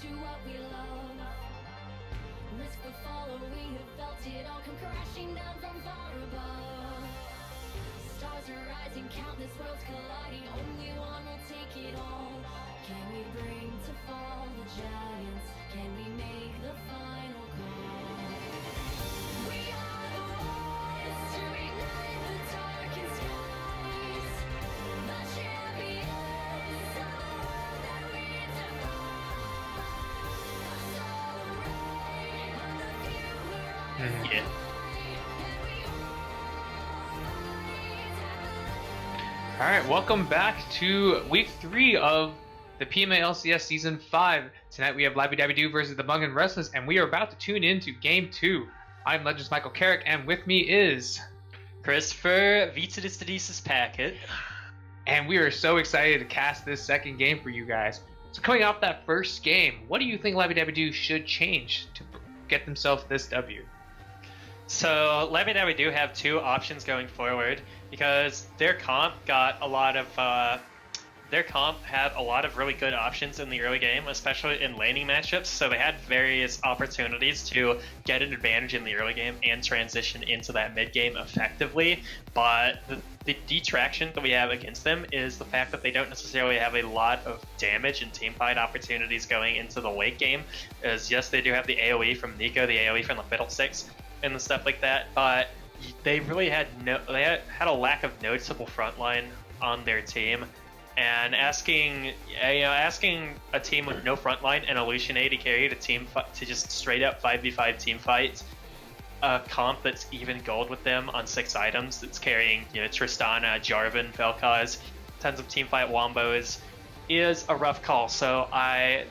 to what we love. Risk the fall, or we have felt it all come crashing down from far above. Stars are rising, countless worlds colliding. Only one will take it all. Can we bring to fall the giants? Can we make the final call? We are the ones to ignite the darkened skies. The champions of the world that we defy. The solar ray of the few who rise. Yeah. All right, welcome back to week 3 of the PMA LCS Season 5. Tonight we have Labby Dabby Doo versus the Bung and Restless, and we are about to tune into Game 2. I'm Legends Michael Carrick, and with me is... Christopher Vitadistadis Packet. And we are so excited to cast this second game for you guys. So coming off that first game, what do you think Labby Dabby Doo should change to get themselves this W? So Labby Dabby do have two options going forward because their comp had a lot of really good options in the early game, especially in laning matchups. So they had various opportunities to get an advantage in the early game and transition into that mid game effectively. But the detraction that we have against them is the fact that they don't necessarily have a lot of damage and teamfight opportunities going into the late game. As yes, they do have the AoE from Nico, the AoE from the Fiddlesticks, and the stuff like that, but they really had had a lack of noticeable frontline on their team, and asking a team with no frontline and a Lucian AD carry to just straight up 5v5 team fight a comp that's even gold with them on 6 items that's carrying Tristana, Jarvan, Vel'Koz, tons of team fight wombos is a rough call. So I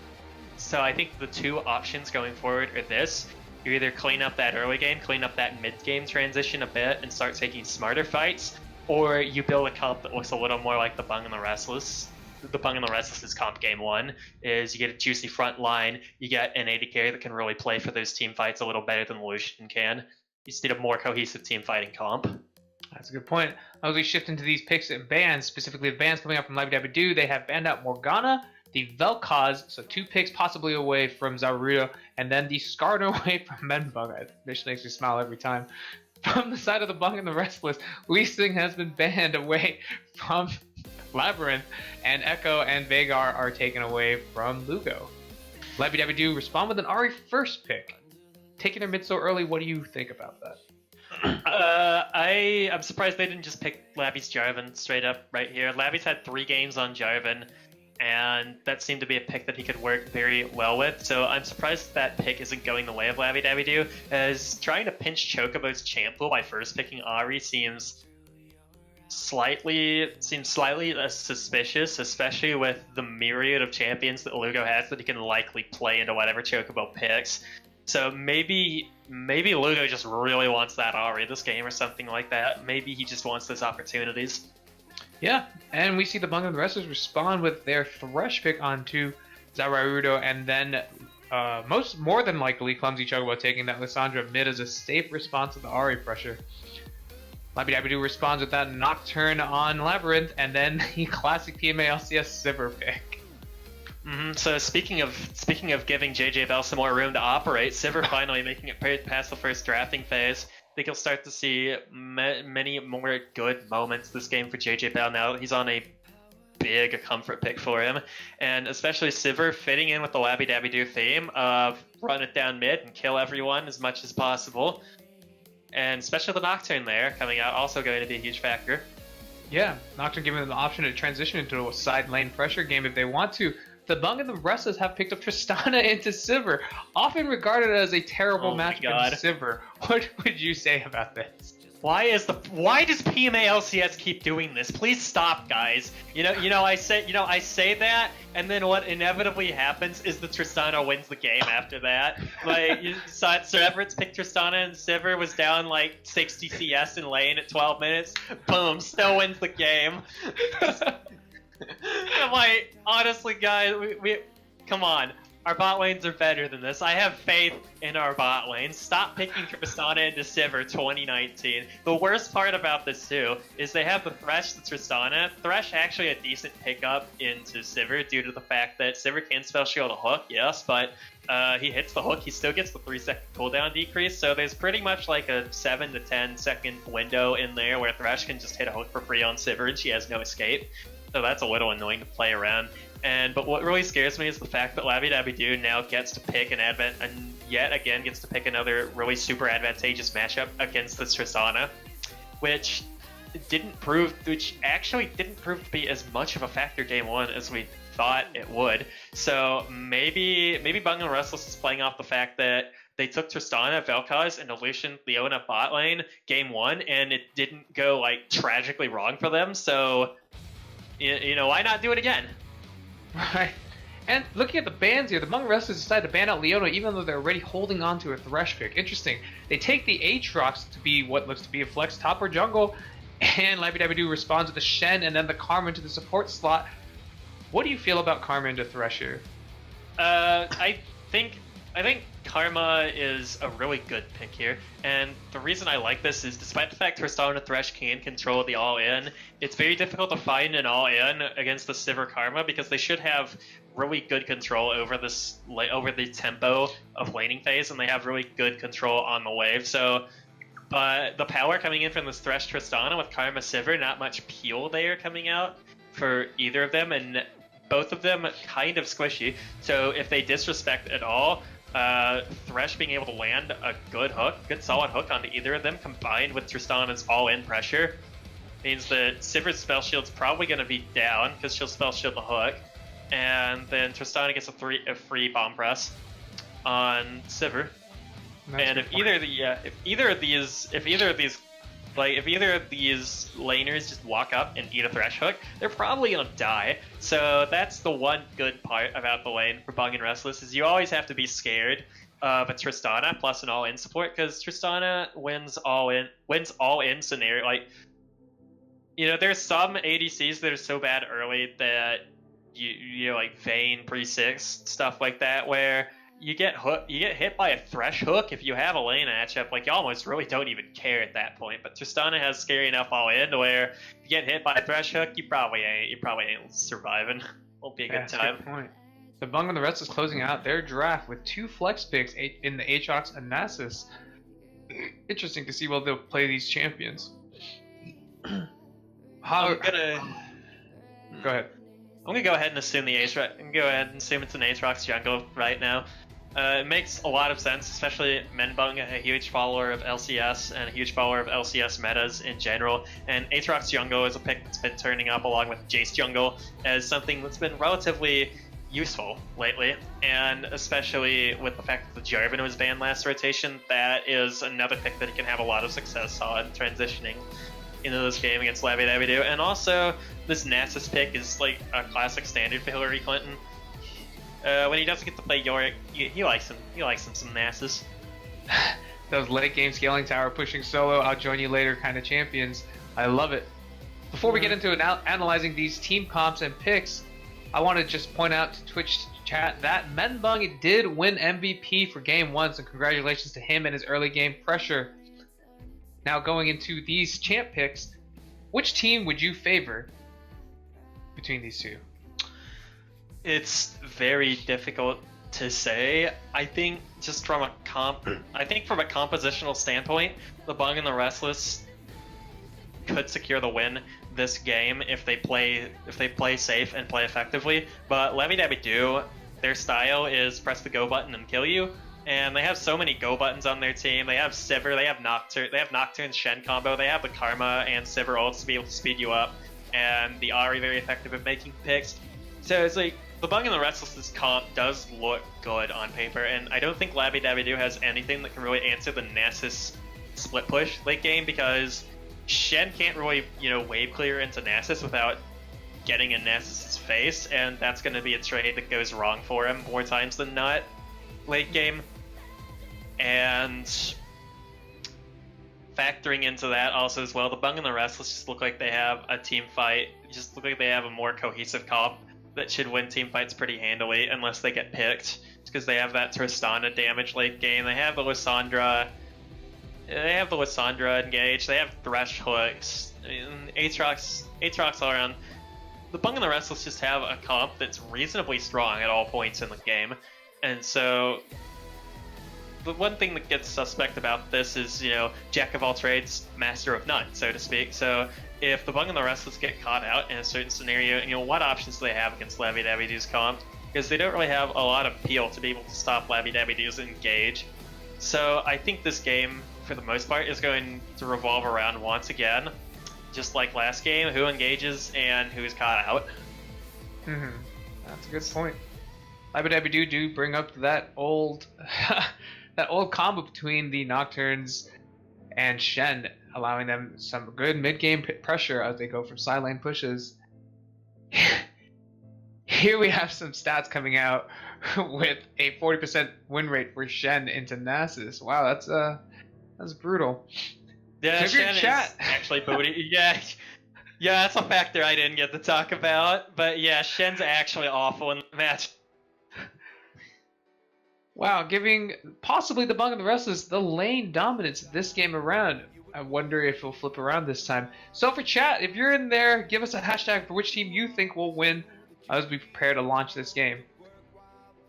think the two options going forward are this. You either clean up that early game, clean up that mid-game transition a bit, and start taking smarter fights, or you build a comp that looks a little more like the Bung and the Restless. The Bung and the Restless's comp game 1 is you get a juicy front line, you get an AD carry that can really play for those team fights a little better than the Lucian can. You just need a more cohesive team fighting comp. That's a good point. As we shift into these picks and bans, specifically the bans coming up from Labby Dabby Doo, they have banned out Morgana, the Vel'Koz, so 2 picks possibly away from Zaruto, and then the Skarner away from Menbug. This makes me smile every time. From the side of the Bung and the Restless, Lee Sing has been banned away from Labyrinth, and Echo and Veigar are taken away from Lugo. Labby Dabby Doo respond with an Ahri first pick. Taking their mid so early, what do you think about that? I'm surprised they didn't just pick Labby's Jarvan straight up right here. Labby's had 3 games on Jarvan, and that seemed to be a pick that he could work very well with. So I'm surprised that pick isn't going the way of Labby Dabby Doo, as trying to pinch Chocobo's champ pool by first picking Ahri seems slightly suspicious, especially with the myriad of champions that Lugo has that he can likely play into whatever Chocobo picks. So maybe Lugo just really wants that Ahri this game or something like that. Maybe he just wants those opportunities. Yeah, and we see the Bung and the Restless respond with their Thresh pick onto Zaruto, and then more than likely Clumsy Chocobo taking that Lissandra mid as a safe response to the Ahri pressure. Labby Dabby Doo responds with that Nocturne on Labyrinth, and then the classic PMA LCS Sivir pick. So speaking of giving JJ Bell some more room to operate, Sivir finally making it past the first drafting phase. I think you'll start to see many more good moments this game for JJ Bell now that he's on a big comfort pick for him. And especially Sivir fitting in with the Labby Dabby Doo theme of run it down mid and kill everyone as much as possible. And especially the Nocturne there coming out, also going to be a huge factor. Yeah, Nocturne giving them the option to transition into a side lane pressure game if they want to. The Bung and the Restless have picked up Tristana into Sivir, often regarded as a terrible matchup in Sivir. What would you say about this? Why does PMA LCS keep doing this? Please stop, guys. I say that, and then what inevitably happens is the Tristana wins the game after that. Like, you saw Sir Everett's picked Tristana, and Sivir was down like 60 CS in lane at 12 minutes. Boom, still wins the game. I'm like, honestly, guys, we come on. Our bot lanes are better than this. I have faith in our bot lanes. Stop picking Tristana into Sivir 2019. The worst part about this too is they have the Thresh to Tristana. Thresh actually a decent pickup into Sivir due to the fact that Sivir can spell shield a hook, yes, but he hits the hook, he still gets the 3-second cooldown decrease, so there's pretty much like a 7 to 10 second window in there where Thresh can just hit a hook for free on Sivir and she has no escape. So that's a little annoying to play around. But what really scares me is the fact that Labby now gets to pick and yet again gets to pick another really super advantageous matchup against this Tristana, which actually didn't prove to be as much of a factor game one as we thought it would. So maybe Bung and Restless is playing off the fact that they took Tristana, Vel'Koz, and Lucian Leona bot lane game one, and it didn't go like tragically wrong for them. So you know, why not do it again? Right. And looking at the bans here, the Hmong Wrestlers decided to ban out Leona even though they're already holding on to a Thresh pick. Interesting. They take the Aatrox to be what looks to be a flex top or jungle, and Labby responds with the Shen and then the Karma into the support slot. What do you feel about Karma into Thresh here? I think Karma is a really good pick here, and the reason I like this is despite the fact Tristana and Thresh can control the all-in, it's very difficult to find an all-in against the Sivir Karma because they should have really good control over the tempo of laning phase, and they have really good control on the wave. So, but the power coming in from this Thresh Tristana with Karma Sivir, not much peel there coming out for either of them, and both of them kind of squishy. So if they disrespect at all, Thresh being able to land a good solid hook onto either of them, combined with Tristana's all-in pressure, means that Sivir's spell shield's probably going to be down because she'll spell shield the hook, and then Tristana gets a free bomb press on Sivir. And if either of these laners just walk up and eat a Thresh hook, they're probably gonna die. So that's the one good part about the lane for Bung and Restless, is you always have to be scared of a Tristana plus an all-in support, because Tristana wins all-in scenario. Like, you know, there's some ADCs that are so bad early that you know, like Vayne pre-6 stuff like that, where you get hit by a Thresh hook if you have a lane matchup. Like, you almost really don't even care at that point. But Tristana has scary enough all in to where if you get hit by a Thresh hook, you probably ain't surviving. Won't be a good time. Good point. The Bung and the Rest is closing out their draft with 2 flex picks in the Aatrox and Nasus. Interesting to see while they'll play these champions. Go ahead. I'm gonna go ahead and assume it's an Aatrox jungle right now. It makes a lot of sense, especially Menbung, a huge follower of LCS and a huge follower of LCS metas in general. And Aatrox jungle is a pick that's been turning up along with Jace jungle as something that's been relatively useful lately. And especially with the fact that the Jarvan was banned last rotation, that is another pick that he can have a lot of success on transitioning into this game against Labby. And also, this Nasus pick is like a classic standard for Hillary Clinton. When he doesn't get to play Yorick, he likes him. He likes him some Nasus. Those late game scaling tower pushing solo, I'll join you later kind of champions. I love it. Before we get into analyzing these team comps and picks, I want to just point out to Twitch chat that Menbung did win MVP for game 1, so congratulations to him and his early game pressure. Now going into these champ picks, which team would you favor between these two? It's very difficult to say. I think just from a compositional standpoint, the Bung and the Restless could secure the win this game if they play safe and play effectively. But Labby, their style is press the go button and kill you. And they have so many go buttons on their team. They have Sivir, they have Nocturne's Shen combo, they have the Karma and Sivir ults to be able to speed you up, and the Ahri very effective at making picks. So it's like, the Bung and the Restless's comp does look good on paper, and I don't think Labby has anything that can really answer the Nasus split push late game, because Shen can't really, wave clear into Nasus without getting in Nasus' face, and that's going to be a trade that goes wrong for him more times than not late game. And factoring into that also as well, the Bung and the Restless just look like they have a team fight, just look like they have a more cohesive comp that should win team fights pretty handily unless they get picked. because they have that Tristana damage late game. They have the Lysandra. They have the Lysandra engaged. They have Thresh hooks. I mean, Aatrox all around. The Bung and the Restless just have a comp that's reasonably strong at all points in the game, and so the one thing that gets suspect about this is, jack of all trades, master of none, so to speak. So if the Bung and the Restless get caught out in a certain scenario, what options do they have against Lavidavidu's comp? Because they don't really have a lot of peel to be able to stop Lavidavidu's engage. So I think this game, for the most part, is going to revolve around, once again, just like last game, who engages and who's caught out. That's a good point. Labidabidu do bring up that old that old combo between the Nocturnes and Shen, allowing them some good mid-game pressure as they go for side lane pushes. Here we have some stats coming out with a 40% win rate for Shen into Nasus. Wow, that's brutal. Yeah, Shen is actually booty. Yeah, that's a factor I didn't get to talk about. But yeah, Shen's actually awful in the match. Wow, giving possibly the Bung and the Restless the lane dominance this game around. I wonder if it'll flip around this time. So for chat, if you're in there, give us a hashtag for which team you think will win as we prepare to launch this game.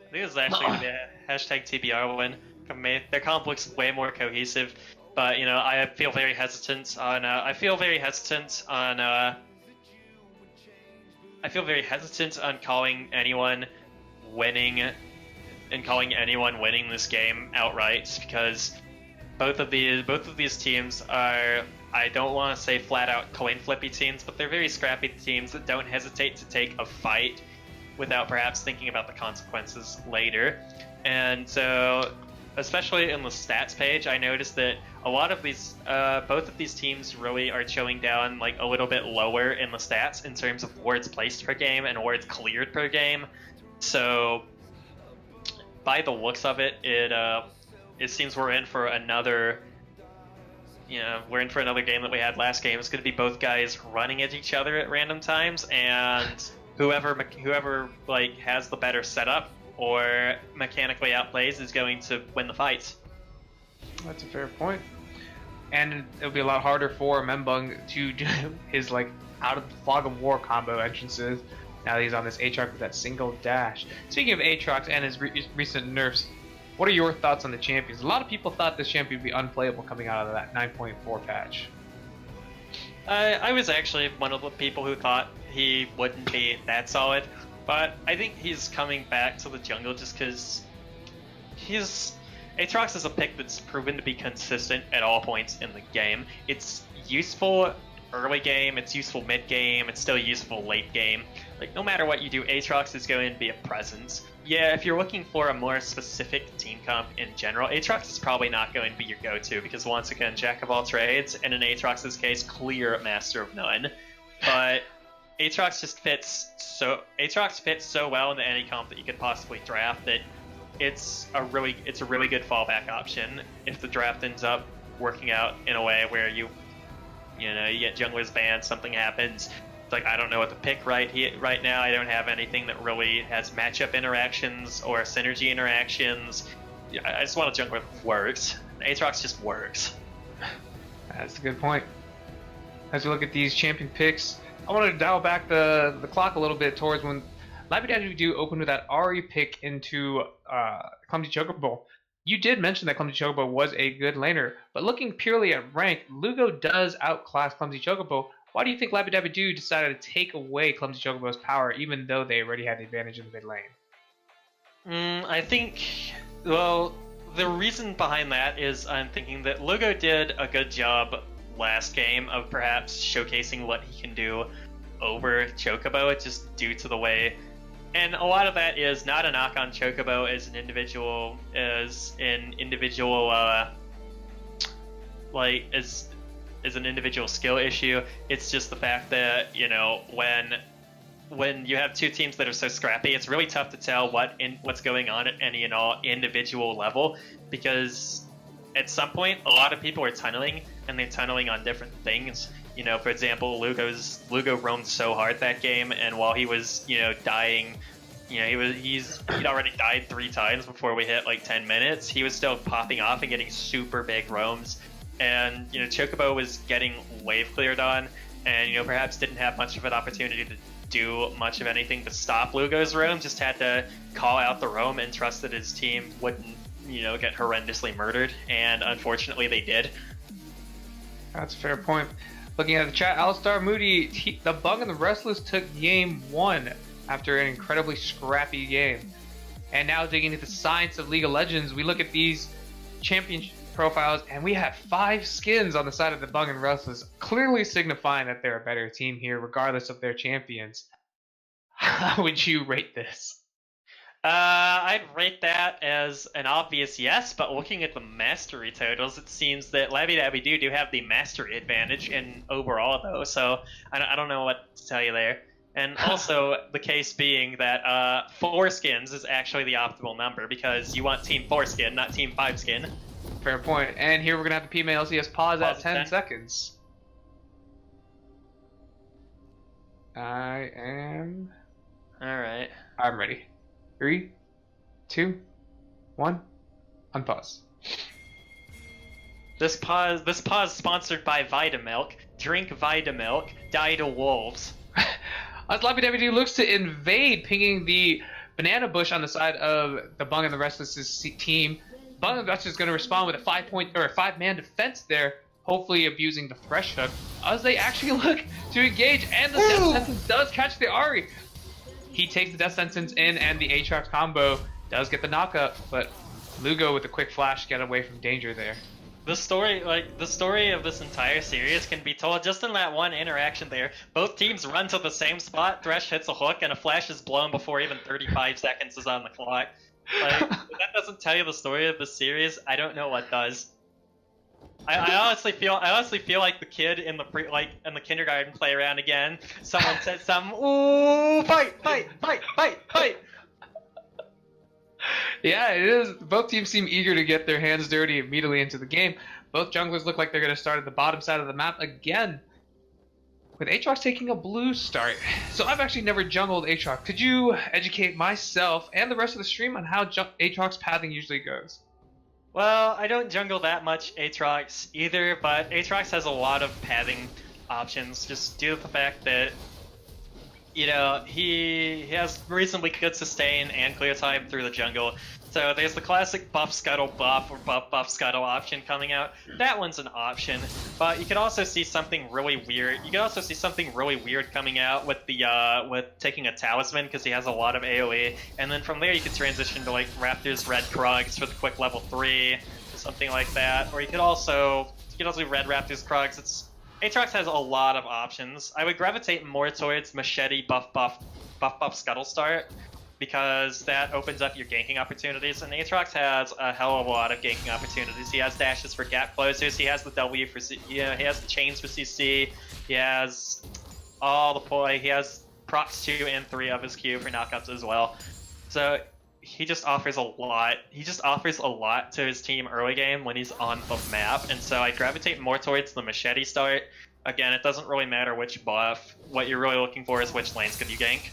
I think it's actually going to be a hashtag TBR win. Their comp looks way more cohesive, but I feel very hesitant on. I feel very hesitant on calling anyone winning and calling anyone winning this game outright, because both of these teams are, I don't want to say flat out coin flippy teams, but they're very scrappy teams that don't hesitate to take a fight without perhaps thinking about the consequences later. And so, especially in the stats page, I noticed that a lot of these, both of these teams really are showing down like a little bit lower in the stats in terms of wards placed per game and wards cleared per game. So, by the looks of it, it seems we're in for another. We're in for another game that we had last game. It's going to be both guys running at each other at random times, and whoever like has the better setup or mechanically outplays is going to win the fights. That's a fair point. And it'll be a lot harder for Membung to do his like out of the fog of war combo entrances. Now that he's on this Aatrox with that single dash. Speaking of Aatrox and his recent nerfs, what are your thoughts on the champions? A lot of people thought this champion would be unplayable coming out of that 9.4 patch. I was actually one of the people who thought he wouldn't be that solid, but I think he's coming back to the jungle just because Aatrox is a pick that's proven to be consistent at all points in the game. It's useful early game, it's useful mid game, it's still useful late game. Like, no matter what you do, Aatrox is going to be a presence. Yeah, if you're looking for a more specific team comp in general, Aatrox is probably not going to be your go-to, because once again, jack of all trades, and in Aatrox's case, clear master of none. But Aatrox fits so well into any comp that you could possibly draft that it's a really good fallback option if the draft ends up working out in a way where you get junglers banned, something happens. Like, I don't know what to pick right now. I don't have anything that really has matchup interactions or synergy interactions. I just want a jungler that works. Aatrox just works. That's a good point. As we look at these champion picks, I want to dial back the clock a little bit towards when Labidabidu opened with that Ahri pick into Clumsy Chocobo. You did mention that Clumsy Chocobo was a good laner, but looking purely at rank, Lugo does outclass Clumsy Chocobo. Why do you think Labidabidu decided to take away Clumsy Chocobo's power, even though they already had the advantage in the mid lane? I think, well, the reason behind that is I'm thinking that Lugo did a good job last game of perhaps showcasing what he can do over Chocobo, just due to the way. And a lot of that is not a knock on Chocobo as an individual, as an individual skill issue. It's just the fact that, when you have two teams that are so scrappy, it's really tough to tell what's going on at any and all individual level, because at some point a lot of people are tunneling, and they're tunneling on different things. For example, Lugo roamed so hard that game, and while he was, dying, he'd already died 3 times before we hit like 10 minutes. He was still popping off and getting super big roams, and Chocobo was getting wave cleared on, and perhaps didn't have much of an opportunity to do much of anything to stop Lugo's roam. Just had to call out the roam and trust that his team wouldn't get horrendously murdered, and unfortunately they did. That's a fair point. Looking at the chat, Alistar Moody, the Bung and the Restless took game 1 after an incredibly scrappy game. And now digging into the science of League of Legends, we look at these championship profiles and we have 5 skins on the side of the Bung and Restless, clearly signifying that they're a better team here regardless of their champions. How would you rate this? I'd rate that as an obvious yes, but looking at the mastery totals, it seems that Labby do have the mastery advantage in overall, though, so I don't know what to tell you there. And also, the case being that 4 skins is actually the optimal number, because you want Team 4 skin, not Team 5 skin. Fair point. And here we're going to have the PMA LCS pause at 10 seconds. I am... Alright. I'm ready. 3, 2, 1, unpause. This pause sponsored by Vitamilk. Drink Vitamilk. Die to wolves. As LabbyWD looks to invade, pinging the banana bush on the side of the Bung and the Restless team. Bung and the Restless is going to respond with a 5-man defense there, hopefully abusing the Thresh Hook as they actually look to engage, and the Death Sentence does catch the Ahri. He takes the Death Sentence in, and the Aatrox combo does get the knockup, but Lugo with a quick flash get away from danger there. The story of this entire series can be told just in that one interaction there. Both teams run to the same spot, Thresh hits a hook, and a flash is blown before even 35 seconds is on the clock. Like, if that doesn't tell you the story of the series, I don't know what does. I honestly feel like the kid in the kindergarten playground again. Someone said ooh, fight. Yeah, it is. Both teams seem eager to get their hands dirty immediately into the game. Both junglers look like they're going to start at the bottom side of the map again, with Aatrox taking a blue start. So I've actually never jungled Aatrox. Could you educate myself and the rest of the stream on how Aatrox pathing usually goes? Well, I don't jungle that much Aatrox either, but Aatrox has a lot of pathing options just due to the fact that, he has reasonably good sustain and clear time through the jungle. So there's the classic buff scuttle buff or buff scuttle option coming out. That one's an option, but you could also see something really weird. You could also see something really weird coming out with the with taking a talisman, because he has a lot of AoE, and then from there you could transition to like Raptor's Red Krugs for the quick level 3, something like that. Or you could also Red Raptor's Krugs. Aatrox has a lot of options. I would gravitate more towards Machete buff scuttle start, because that opens up your ganking opportunities, and Aatrox has a hell of a lot of ganking opportunities. He has dashes for gap closers, he has the W for he has the chains for CC, he has all the play, he has procs 2 and 3 of his Q for knockouts as well. So he just offers a lot. He just offers a lot to his team early game when he's on the map, and so I gravitate more towards the Machete start. Again, it doesn't really matter which buff. What you're really looking for is which lanes could you gank.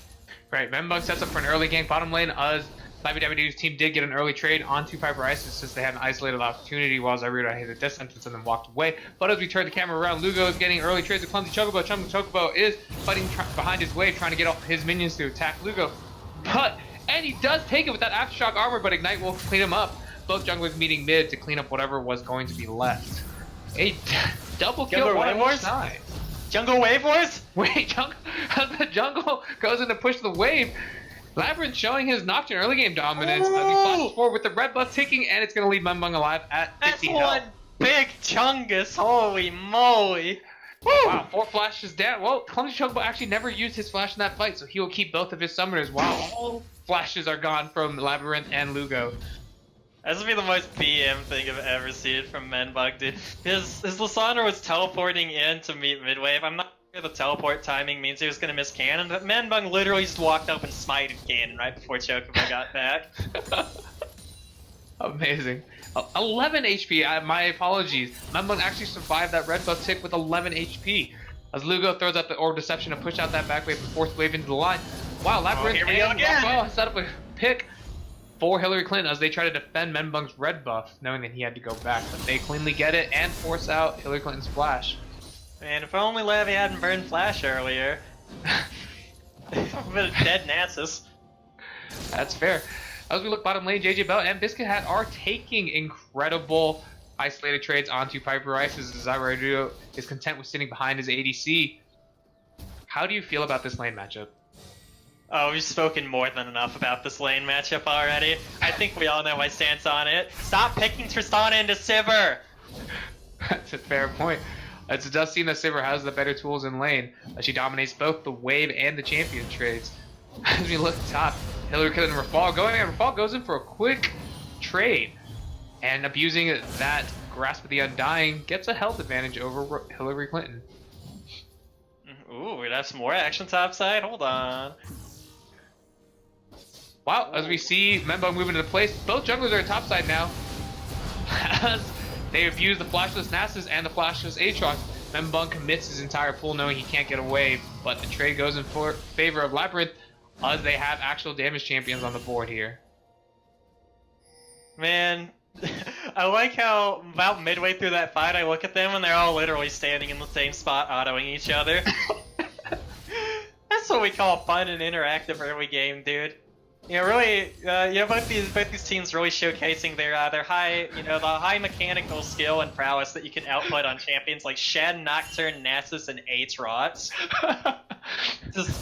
Right, Membug sets up for an early gank bottom lane as LabbyWD's team did get an early trade onto Piper Isis since they had an isolated opportunity while Zaruda hit a Death Sentence and then walked away. But as we turn the camera around, Lugo is getting early trades with Clumsy Chocobo. Chocobo is fighting behind his wave, trying to get all his minions to attack Lugo. And he does take it with that Aftershock armor, but Ignite will clean him up. Both junglers meeting mid to clean up whatever was going to be left. A double kill one each time. Jungle Wave Wars? Wait, as the jungle goes in to push the wave, Labyrinth showing his Nocturne early game dominance. As he flashes forward with the red buff ticking, and it's going to leave Membung alive at 50 health. That's one big chungus, holy moly. Woo! Wow, 4 flashes down. Well, Clumsy Chocobo actually never used his flash in that fight, so he will keep both of his summoners while all flashes are gone from Labyrinth and Lugo. This would be the most BM thing I've ever seen from Membug, dude. His Lysandra was teleporting in to meet midwave. I'm not sure the teleport timing means he was going to miss cannon, but Membug literally just walked up and smited cannon right before Chocobo got back. Amazing. 11 HP, my apologies. Membug actually survived that red buff tick with 11 HP. As Lugo throws out the Orb Deception to push out that back wave and force wave into the line. Wow, Labyrinth here we go and again. Rockwell set up a pick for Hillary Clinton as they try to defend Menbung's red buff, knowing that he had to go back. But they cleanly get it and force out Hillary Clinton's flash. Man, if only Levy hadn't burned Flash earlier. But a dead Nasus. That's fair. As we look bottom lane, JJ Bell and Biscuit Hat are taking incredible isolated trades onto Piper Rice as Zyradio is content with sitting behind his ADC. How do you feel about this lane matchup? Oh, we've spoken more than enough about this lane matchup already. I think we all know my stance on it. Stop picking Tristana into Sivir! That's a fair point. As it does seem that Sivir has the better tools in lane, as she dominates both the wave and the champion trades. As we look top, Hillary Clinton and Rafal going, and Rafal goes in for a quick trade. And abusing that Grasp of the Undying gets a health advantage over Hillary Clinton. Ooh, that's more action topside. Hold on. Wow, as we see Menbung moving into place, both junglers are at topside now. As they abuse the flashless Nasus and the flashless Aatrox, Menbung commits his entire pool knowing he can't get away, but the trade goes in favor of Labyrinth as they have actual damage champions on the board here. Man, I like how about midway through that fight I look at them and they're all literally standing in the same spot autoing each other. That's what we call fun and interactive early game, dude. You know, really, both these teams really showcasing their high, the high mechanical skill and prowess that you can output on champions like Shen, Nocturne, Nasus, and Aatrox. Just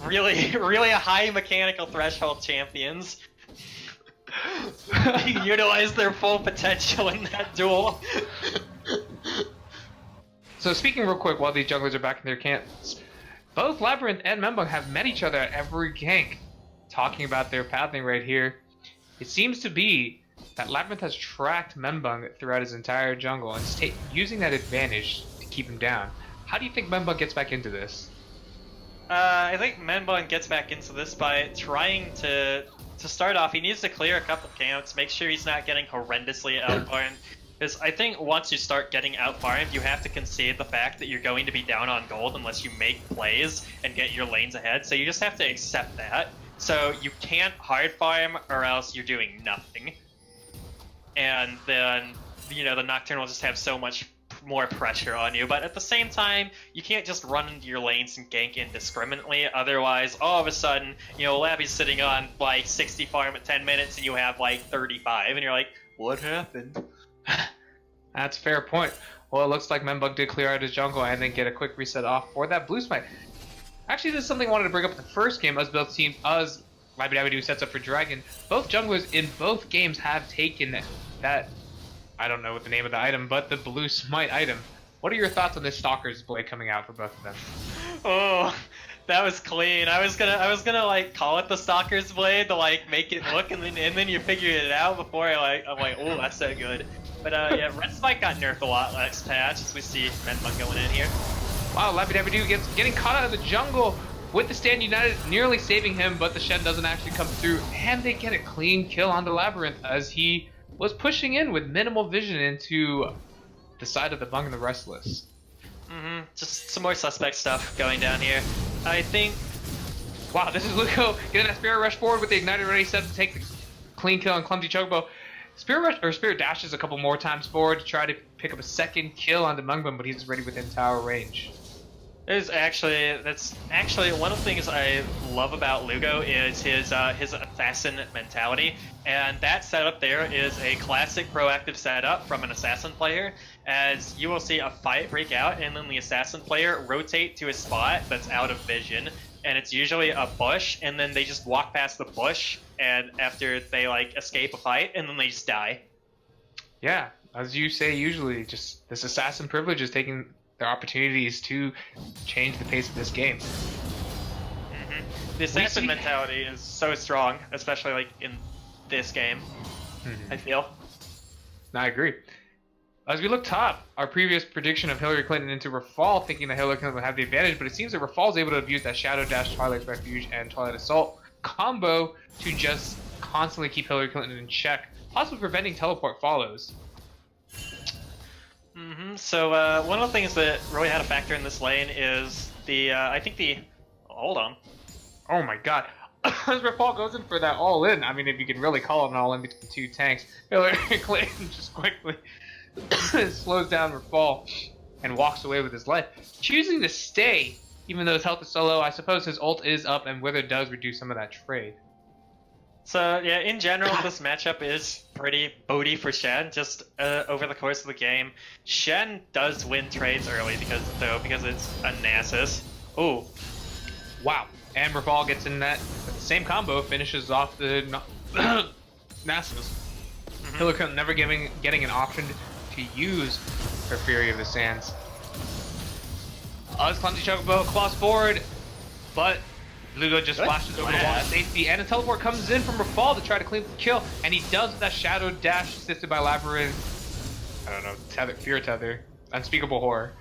really, really a high mechanical threshold champions. Utilize their full potential in that duel. So speaking real quick while these junglers are back in their camps, both Labyrinth and Menbung have met each other at every gank. Talking about their pathing right here, it seems to be that Labyrinth has tracked Menbung throughout his entire jungle and is using that advantage to keep him down. How do you think Menbung gets back into this? I think Menbung gets back into this by trying to start off. He needs to clear a couple camps, make sure he's not getting horrendously outfarmed. Because I think once you start getting outfarmed, you have to concede the fact that you're going to be down on gold unless you make plays and get your lanes ahead. So you just have to accept that. So you can't hard farm or else you're doing nothing. And then, the Nocturne will just have so much more pressure on you. But at the same time, you can't just run into your lanes and gank indiscriminately. Otherwise, all of a sudden, Labby's sitting on like 60 farm at 10 minutes and you have like 35. And you're like, what happened? That's a fair point. Well, it looks like Menbung did clear out his jungle and then get a quick reset off for that blue smite. Actually, this is something I wanted to bring up in the first game as both teams, as Labby sets up for Dragon. Both junglers in both games have taken that, I don't know what the name of the item, but the blue smite item. What are your thoughts on this Stalker's Blade coming out for both of them? Oh, that was clean. I was gonna like call it the Stalker's Blade to like make it look, and then you figured it out before I'm like, oh, that's so good. But yeah, Red Spike got nerfed a lot last patch, as we see Menbung going in here. Wow, Labby getting caught out of the jungle with the Stand United, nearly saving him, but the Shen doesn't actually come through, and they get a clean kill on the Labyrinth as he was pushing in with minimal vision into the side of the Bung and the Restless. Just some more suspect stuff going down here. I think... Wow, this is Luco getting that Spirit Rush forward with the Ignited ready set to take the clean kill on Clumsy Chocobo. Spirit dashes a couple more times forward to try to pick up a second kill on the Mungbun, but he's already within tower range. That's actually one of the things I love about Lugo is his assassin mentality, and that setup there is a classic proactive setup from an assassin player, as you will see a fight break out and then the assassin player rotate to a spot that's out of vision, and it's usually a bush, and then they just walk past the bush, and after they like escape a fight, and then they just die. Yeah, as you say, usually just this assassin privilege is taking their opportunities to change the pace of this game. The assassin mentality is so strong, especially like in this game. I feel. I agree. As we look top, our previous prediction of Hillary Clinton into Rafal, thinking that Hillary Clinton would have the advantage, but it seems that Rafal is able to abuse that Shadow Dash, Twilight's Refuge, and Twilight Assault combo to just constantly keep Hillary Clinton in check, possibly preventing teleport follows. So one of the things that really had a factor in this lane is the hold on, Oh my god. As Rafal goes in for that all-in, I mean, if you can really call it an all-in between two tanks, Hillary Clinton just quickly slows down Rafal and walks away with his life, choosing to stay, even though his health is so low. I suppose his ult is up, and Wither does reduce some of that trade. So yeah, in general, this matchup is pretty booty for Shen. Just over the course of the game, Shen does win trades early because it's a Nasus. Ooh, wow! And Rafal gets in that the same combo, finishes off the Nasus. Hillary never getting an option to use her Fury of the Sands. Clumsy Chocobo claws forward, but Lugo just flashes over the wall to safety, and a teleport comes in from Rafal to try to clean up the kill, and he does with that Shadow Dash assisted by Labyrinth. I don't know, Fear Tether. Unspeakable Horror.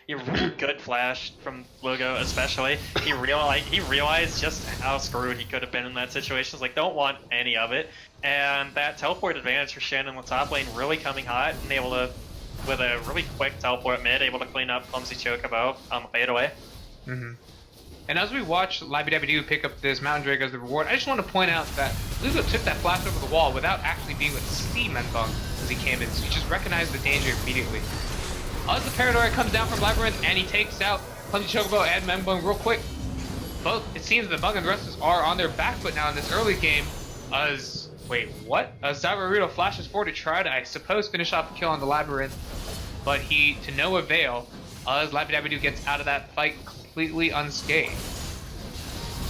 A really good flash from Lugo, especially. He realized just how screwed he could have been in that situation. He's like, don't want any of it. And that teleport advantage for Shen in the top lane really coming hot and able to, with a really quick teleport mid, able to clean up Clumsy Chocobo on the fadeaway. And as we watch Labby pick up this Mountain Drake as the reward, I just want to point out that Lugo took that flash over the wall without actually being able to see Menbung as he came in, so he just recognized the danger immediately. As the Paranoia comes down from Labyrinth and he takes out Clumsy Chocobo and Menbung real quick. Both, it seems that Bung and the Restless are on their back foot now in this early game as... Wait, what? As Zybarito flashes forward to try to, I suppose, finish off the kill on the Labyrinth, but he, to no avail, as Labby gets out of that fight completely unscathed.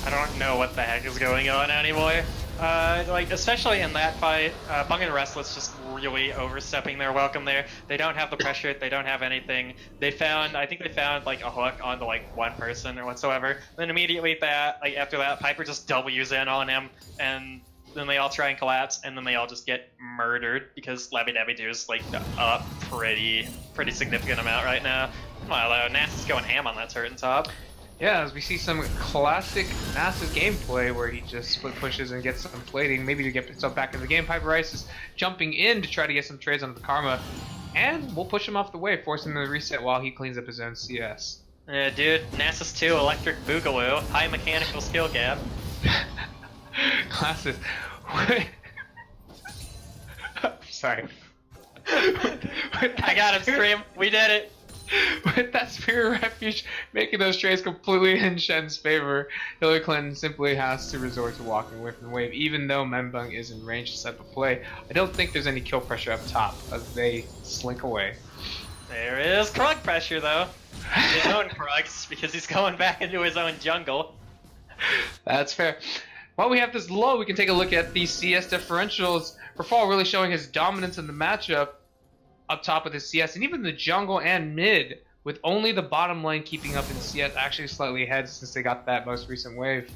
I don't know what the heck is going on anymore. Especially in that fight, Bung and Restless just really overstepping their welcome there. They don't have the pressure, they don't have anything. I think they found like a hook onto like one person or whatsoever. Then immediately after that, Piper just W's in on him, and then they all try and collapse, and then they all just get murdered because Labby is like up pretty significant amount right now. Meanwhile, Nasus is going ham on that turret top. Yeah, as we see some classic Nasus gameplay where he just split pushes and gets some plating, maybe to get himself back in the game. Piper Ice is jumping in to try to get some trades on the Karma, and we'll push him off the way, forcing him to reset while he cleans up his own CS. Yeah, dude, Nasus 2 Electric Boogaloo, high mechanical skill gap. Classes. Sorry. I got him, Scream. We did it. With that Spirit Refuge making those trades completely in Shen's favor, Hillary Clinton simply has to resort to walking away from the wave, even though Menbung is in range to set the play. I don't think there's any kill pressure up top as they slink away. There is Krug pressure, though. His own Krugs, because he's going back into his own jungle. That's fair. While we have this low, we can take a look at these CS differentials. Rafal really showing his dominance in the matchup up top with his CS, and even the jungle and mid, with only the bottom lane keeping up in CS, actually slightly ahead since they got that most recent wave.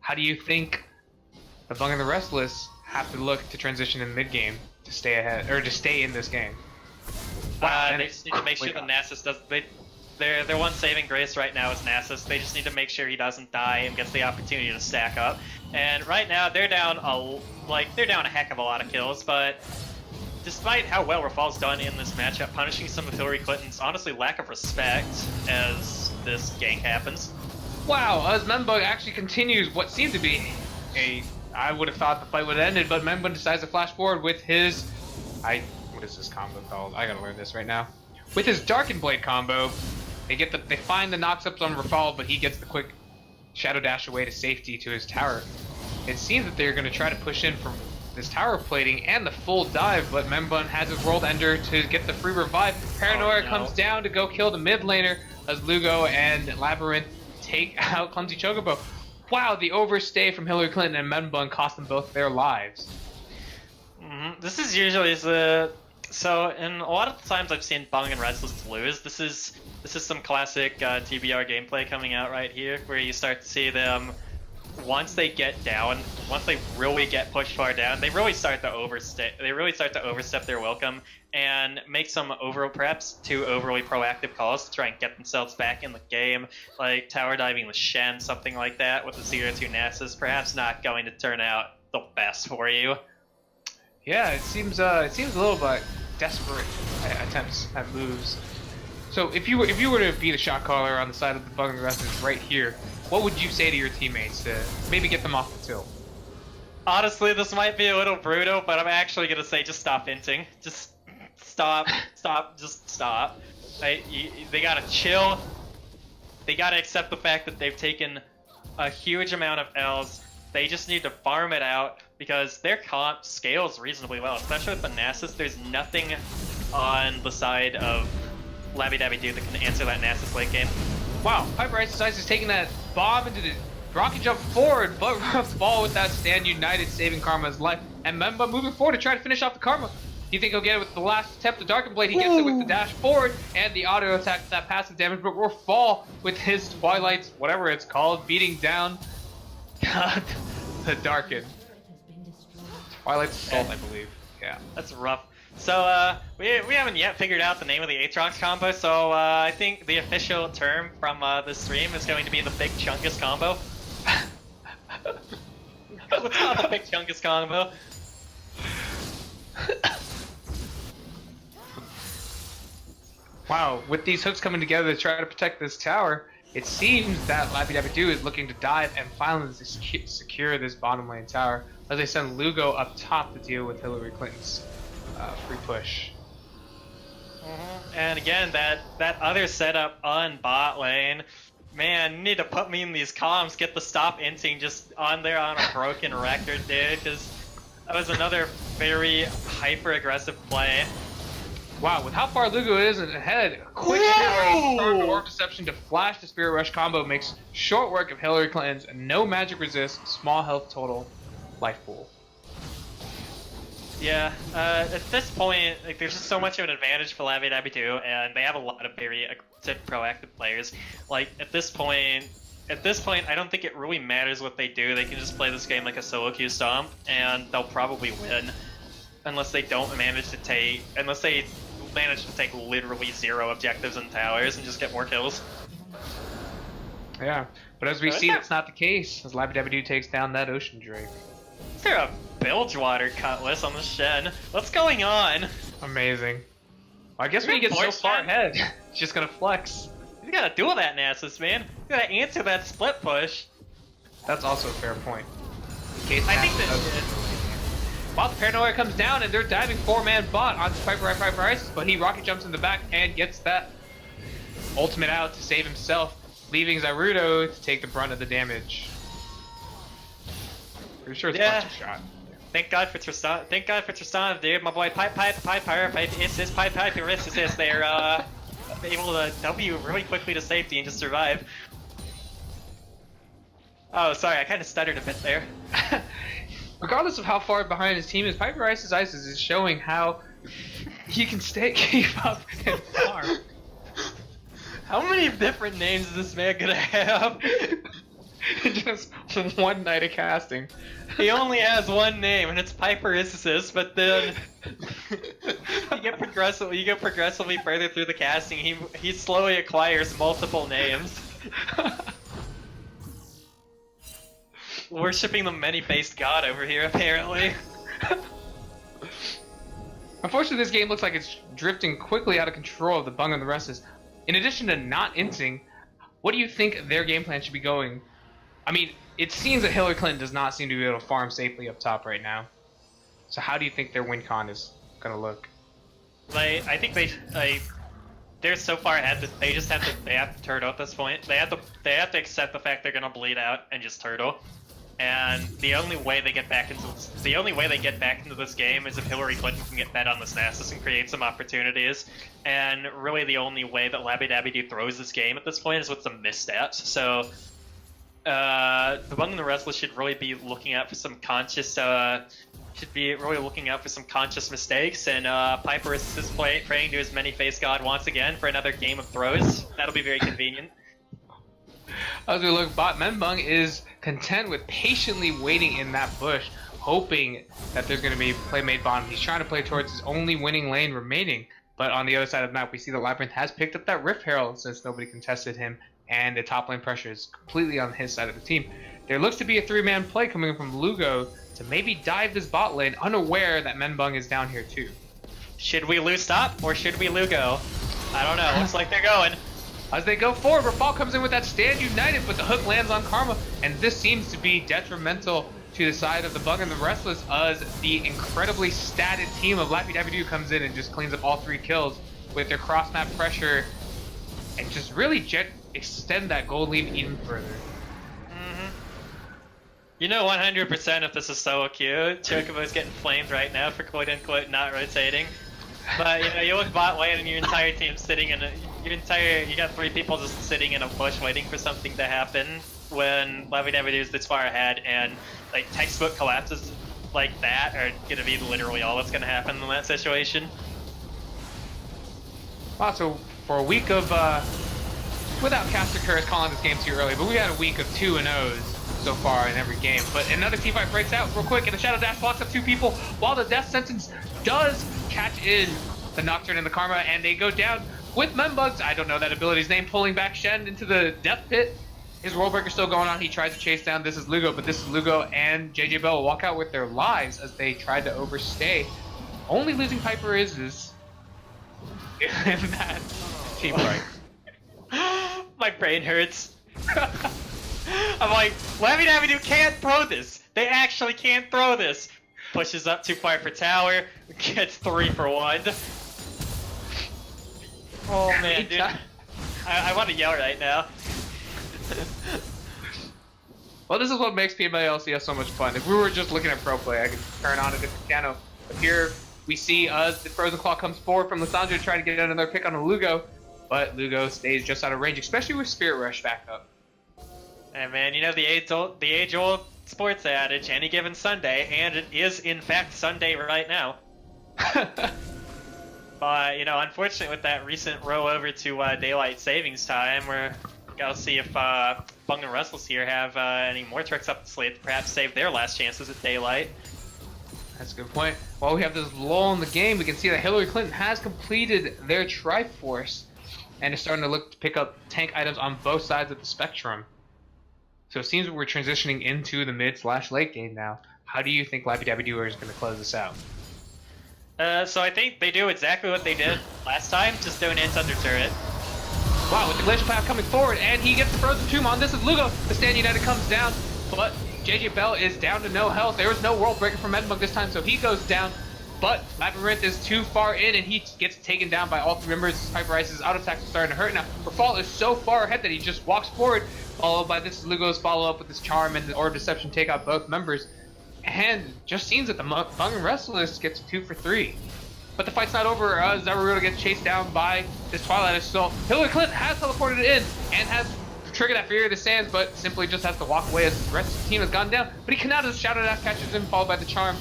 How do you think the Bung and the Restless have to look to transition in mid game to stay ahead, or to stay in this game? They just need to make sure the Nasus does. Their one saving grace right now is Nasus. They just need to make sure he doesn't die and gets the opportunity to stack up. And right now they're down a heck of a lot of kills, but despite how well Rafal's done in this matchup, punishing some of Hillary Clinton's honestly lack of respect as this gank happens. Wow, as Menbug actually continues what seemed to be I would have thought the fight would have ended, but Menbug decides to flash forward with his, what is this combo called? I gotta learn this right now. With his Darken Blade combo, they find the knocks-ups on Rafal, but he gets the quick Shadow Dash away to safety to his tower. It seems that they're going to try to push in from this tower plating and the full dive, but Menbun has his World Ender to get the free revive. Paranoia comes down to go kill the mid laner as Lugo and Labyrinth take out Clumsy Chocobo. Wow, the overstay from Hillary Clinton and Menbun cost them both their lives. This is usually so in a lot of the times I've seen Bung and Restless lose. This is some classic TBR gameplay coming out right here, where you start to see them once they get down, once they really get pushed far down, they really start to overstep their welcome and make some perhaps too overly proactive calls to try and get themselves back in the game, like tower diving the Shen, something like that with the 0-2 Nasus, perhaps not going to turn out the best for you. Yeah, it seems a little bit desperate attempts at moves. So if you were to be the shot caller on the side of the Bung and the Restless right here, what would you say to your teammates to maybe get them off the tilt? Honestly, this might be a little brutal, but I'm actually gonna say just stop inting. Just stop, just stop. They gotta chill. They gotta accept the fact that they've taken a huge amount of L's. They just need to farm it out because their comp scales reasonably well, especially with the Nasus. There's nothing on the side of Labby Dabby Dude that can answer that Nasus late game. Wow, Piper Ice decides he's taking that bomb into the rocket jump forward, but runs ball with that Stand United, saving Karma's life. And Memba moving forward to try to finish off the Karma. You think he'll get it with the last attempt of Darken Blade? He gets it with the dash forward and the auto attack, that passive damage, but will fall with his Twilight's, whatever it's called, beating down the Darken. Twilight's Assault, I believe. Yeah. That's rough. So, we haven't yet figured out the name of the Aatrox combo, so I think the official term from the stream is going to be the Big Chungus combo. Let's call it the Big Chungus combo. Wow, with these hooks coming together to try to protect this tower, it seems that Labby Dabby Doo is looking to dive and finally secure this bottom lane tower as they send Lugo up top to deal with Hillary Clinton's free push. And again, that other setup on bot lane, man, you need to put me in these comms, get the stop inting just on there on a broken record, dude, because that was another very hyper-aggressive play. Wow, with how far Lugo is ahead, a quick Spirit Rush, Orb Deception to flash the Spirit Rush combo makes short work of Hillary Clinton's no magic resist, small health total, life pool. Yeah, at this point, like, there's just so much of an advantage for Labby Dabby Doo, and they have a lot of very aggressive, proactive players. Like, at this point, I don't think it really matters what they do. They can just play this game like a solo queue stomp, and they'll probably win, unless they manage to take literally 0 objectives and towers and just get more kills. Yeah, but as we see, that's not the case, as Labby Dabby Doo takes down that Ocean Drake. Is there a Bilgewater Cutlass on the Shen? What's going on? Amazing. Well, I guess when you get so far ahead, it's just gonna flex. You gotta duel that Nasus, man. You gotta answer that split push. That's also a fair point. I think that while the Paranoia comes down and they're diving 4-man bot onto Piper Ice, but he rocket jumps in the back and gets that ultimate out to save himself, leaving Zaruto to take the brunt of the damage. Pretty sure it's a bunch of shot. Thank God for Tristan. Thank God for Tristan, dude. My boy Pipe assist. They're able to W really quickly to safety and just survive. Oh, sorry, I kind of stuttered a bit there. Regardless of how far behind his team is, Piper Ice's Ices is showing how he can keep up and farm. How many different names is this man gonna have? Just one night of casting. He only has one name, and it's Piper Isis, but then you get progressively further through the casting, he slowly acquires multiple names. Worshipping the many-faced god over here, apparently. Unfortunately, this game looks like it's drifting quickly out of control of the Bung and the Restless. In addition to not inting, what do you think their game plan should be going? I mean, it seems that Hillary Clinton does not seem to be able to farm safely up top right now. So how do you think their win con is gonna look? I think they're so far ahead that they have to turtle at this point. They have to accept the fact they're gonna bleed out and just turtle. And the only way they get back into this game is if Hillary Clinton can get bet on this Nasus and create some opportunities. And really, the only way that Labby Dabby Doo throws this game at this point is with some missteps. So the Bung and the Restless should really be looking out for some conscious mistakes, and Piper is praying to his many-faced god once again for another game of throws. That'll be very convenient. As we look, bot Menbung is content with patiently waiting in that bush, hoping that there's going to be play made bottom. He's trying to play towards his only winning lane remaining, but on the other side of the map, we see that Labyrinth has picked up that Rift Herald since nobody contested him, and the top lane pressure is completely on his side of the team. There looks to be a 3-man play coming from Lugo to maybe dive this bot lane, unaware that Menbung is down here too. Should we lose top or should we Lugo? I don't know. Looks like they're going. As they go forward, Rafal comes in with that stand united, but the hook lands on Karma, and this seems to be detrimental to the side of the Bung and the Restless, as the incredibly statted team of Lappy Dappy Doo comes in and just cleans up all 3 kills with their cross-map pressure and just really extend that gold lead even further. You know 100% if this is solo queue, Chocobo's getting flamed right now for quote-unquote not rotating. But, you know, you look bot lane and your entire team's sitting in you got 3 people just sitting in a bush waiting for something to happen when Lappy Dappy Doo's this far ahead, and, like, textbook collapses like that are gonna be literally all that's gonna happen in that situation. Also, for a week of, without Caster Curse calling this game too early, but we had a week of 2-0s so far in every game. But another teamfight breaks out real quick, and the Shadow Dash blocks up 2 people, while the Death Sentence does catch in the Nocturne and the Karma, and they go down with Membugs. I don't know that ability's name, pulling back Shen into the Death Pit. His World Breaker's still going on. He tries to chase down This Is Lugo, but This Is Lugo and JJ Bell walk out with their lives as they tried to overstay. Only losing Piper is in that team fight. My brain hurts. I'm like, Lappy Dappy Doo can't throw this. They actually can't throw this. Pushes up too far for tower, gets 3 for 1. Oh man, dude. I want to yell right now. Well, this is what makes PMA LCS so much fun. If we were just looking at pro play, I could turn on a different piano. But here we see the Frozen Claw comes forward from Lissandra to try to get another pick on a Lugo, but Lugo stays just out of range, especially with Spirit Rush back up. And man, you know the age-old sports adage, any given Sunday, and it is in fact Sunday right now. But, you know, unfortunately with that recent roll over to daylight savings time, we're gotta see if Bung and Restless here have any more tricks up the sleeve to perhaps save their last chances at daylight. That's a good point. While we have this lull in the game, we can see that Hillary Clinton has completed their Triforce and is starting to look to pick up tank items on both sides of the spectrum. So it seems we're transitioning into the mid/late game now. How do you think Lappy Dappy Doo is going to close this out? So I think they do exactly what they did last time, just don't int under turret. Wow, with the Glacial Path coming forward, and he gets the Frozen Tomb on. This is Lugo. The Stand United comes down, but JJ Bell is down to no health. There is no World Breaker from Medbug this time, so he goes down. But Labyrinth is too far in, and he gets taken down by all 3 members. Hyper Ice's auto attacks are starting to hurt now. Rafal is so far ahead that he just walks forward, followed by This is Lugo's follow-up with his Charm and the Orb Deception take out both members. And just seems that the Bung and Restless gets 2 for 3. But the fight's not over. Zaruto gets chased down by this Twilight Assault. Hillary Clinton has teleported in and has triggered that Fury of the Sands, but simply just has to walk away as the rest of the team has gone down. But he cannot, as Shadow Dash catches him, followed by the Charm.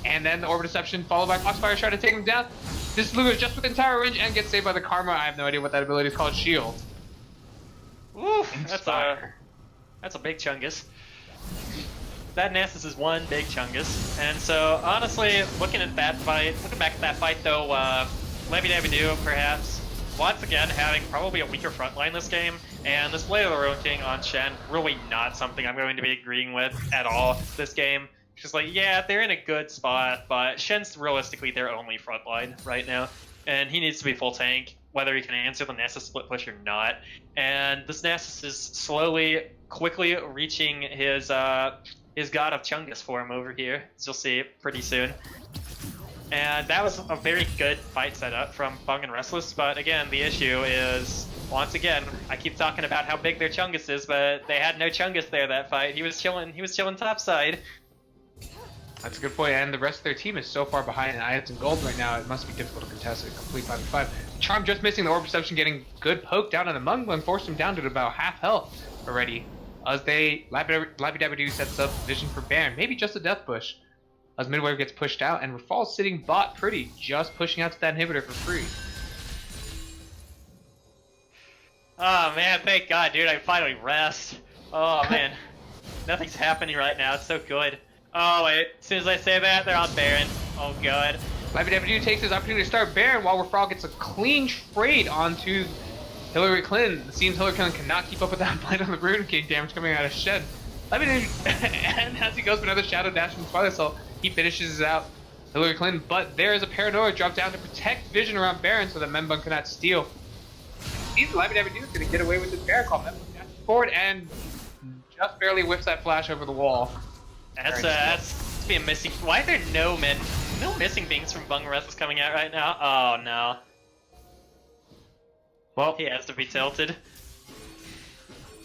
And then the Orb Deception, followed by Foxfire, trying to take him down. This Lugo is just within tower range and gets saved by the Karma. I have no idea what that ability is called. Shield. Ooh, that's a big chungus. That Nasus is one big chungus. And so, honestly, looking back at that fight though, Lappy Dappy Doo perhaps, once again, having probably a weaker frontline this game, and this play of the rotating on Shen, really not something I'm going to be agreeing with at all this game. Just like, yeah, they're in a good spot, but Shen's realistically their only frontline right now, and he needs to be full tank, whether he can answer the Nasus split push or not. And this Nasus is quickly reaching his God of Chungus form over here, as you'll see pretty soon. And that was a very good fight setup from Bung and Restless, but again, the issue is, once again, I keep talking about how big their Chungus is, but they had no Chungus there that fight. He was chilling topside. That's a good point, and the rest of their team is so far behind in items and gold right now, it must be difficult to contest a complete 5v5. Charm just missing the Orb Perception, getting good poke down on the Mung and forced him down to about half health already. As Lappy Dappy Doo sets up Vision for Baron, maybe just a Death Push. As Midwave gets pushed out, and Rafal's sitting bot pretty, just pushing out to that inhibitor for free. Oh man, thank God, dude, I finally rest. Oh man, nothing's happening right now, it's so good. Oh wait, as soon as I say that, they're on Baron. Oh god. Lappy Dappy Doo takes his opportunity to start Baron while Rafal gets a clean trade onto Hillary Clinton. It seems Hillary Clinton cannot keep up with that Blight on the Rune King damage coming out of Shed. Lappy Dappy, and as he goes for another Shadow Dash from Twilight Assault, he finishes out Hillary Clinton, but there is a Paranoia drop down to protect Vision around Baron so that Membun cannot steal. sees Live Dabby is going to get away with this bear call. Memphis dashes forward and just barely whips that flash over the wall. That's being missing. Why are there no missing things from Bung Restless coming out right now? Oh no. Well, he has to be tilted.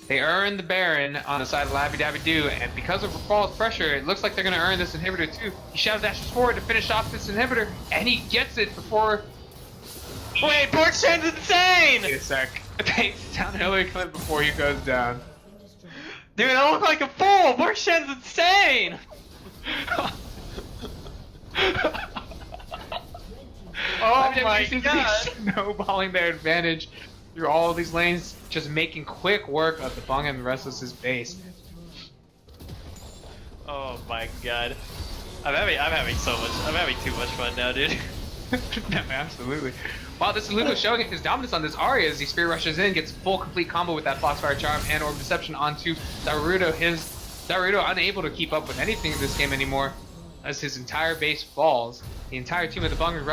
They earn the Baron on the side of Labby Dabby Doo, and because of Rafal's pressure, it looks like they're going to earn this inhibitor too. He shadow dashes forward to finish off this inhibitor, and he gets it before. Wait, Borkshan's insane! Wait a sec. Takes down an earlier clip before he goes down. Dude, I look like a fool! Borkshan's insane! Oh my god! Snowballing their advantage through all of these lanes, just making quick work of the Bung and Restless's base. Oh my god. I'm having too much fun now, dude. No, absolutely. Wow, this is Lugo showing his dominance on this Arya as he spear rushes in, gets full complete combo with that Foxfire Charm and Orb Deception onto Daruto. Daruto unable to keep up with anything in this game anymore as his entire base falls. The entire team of the Bung and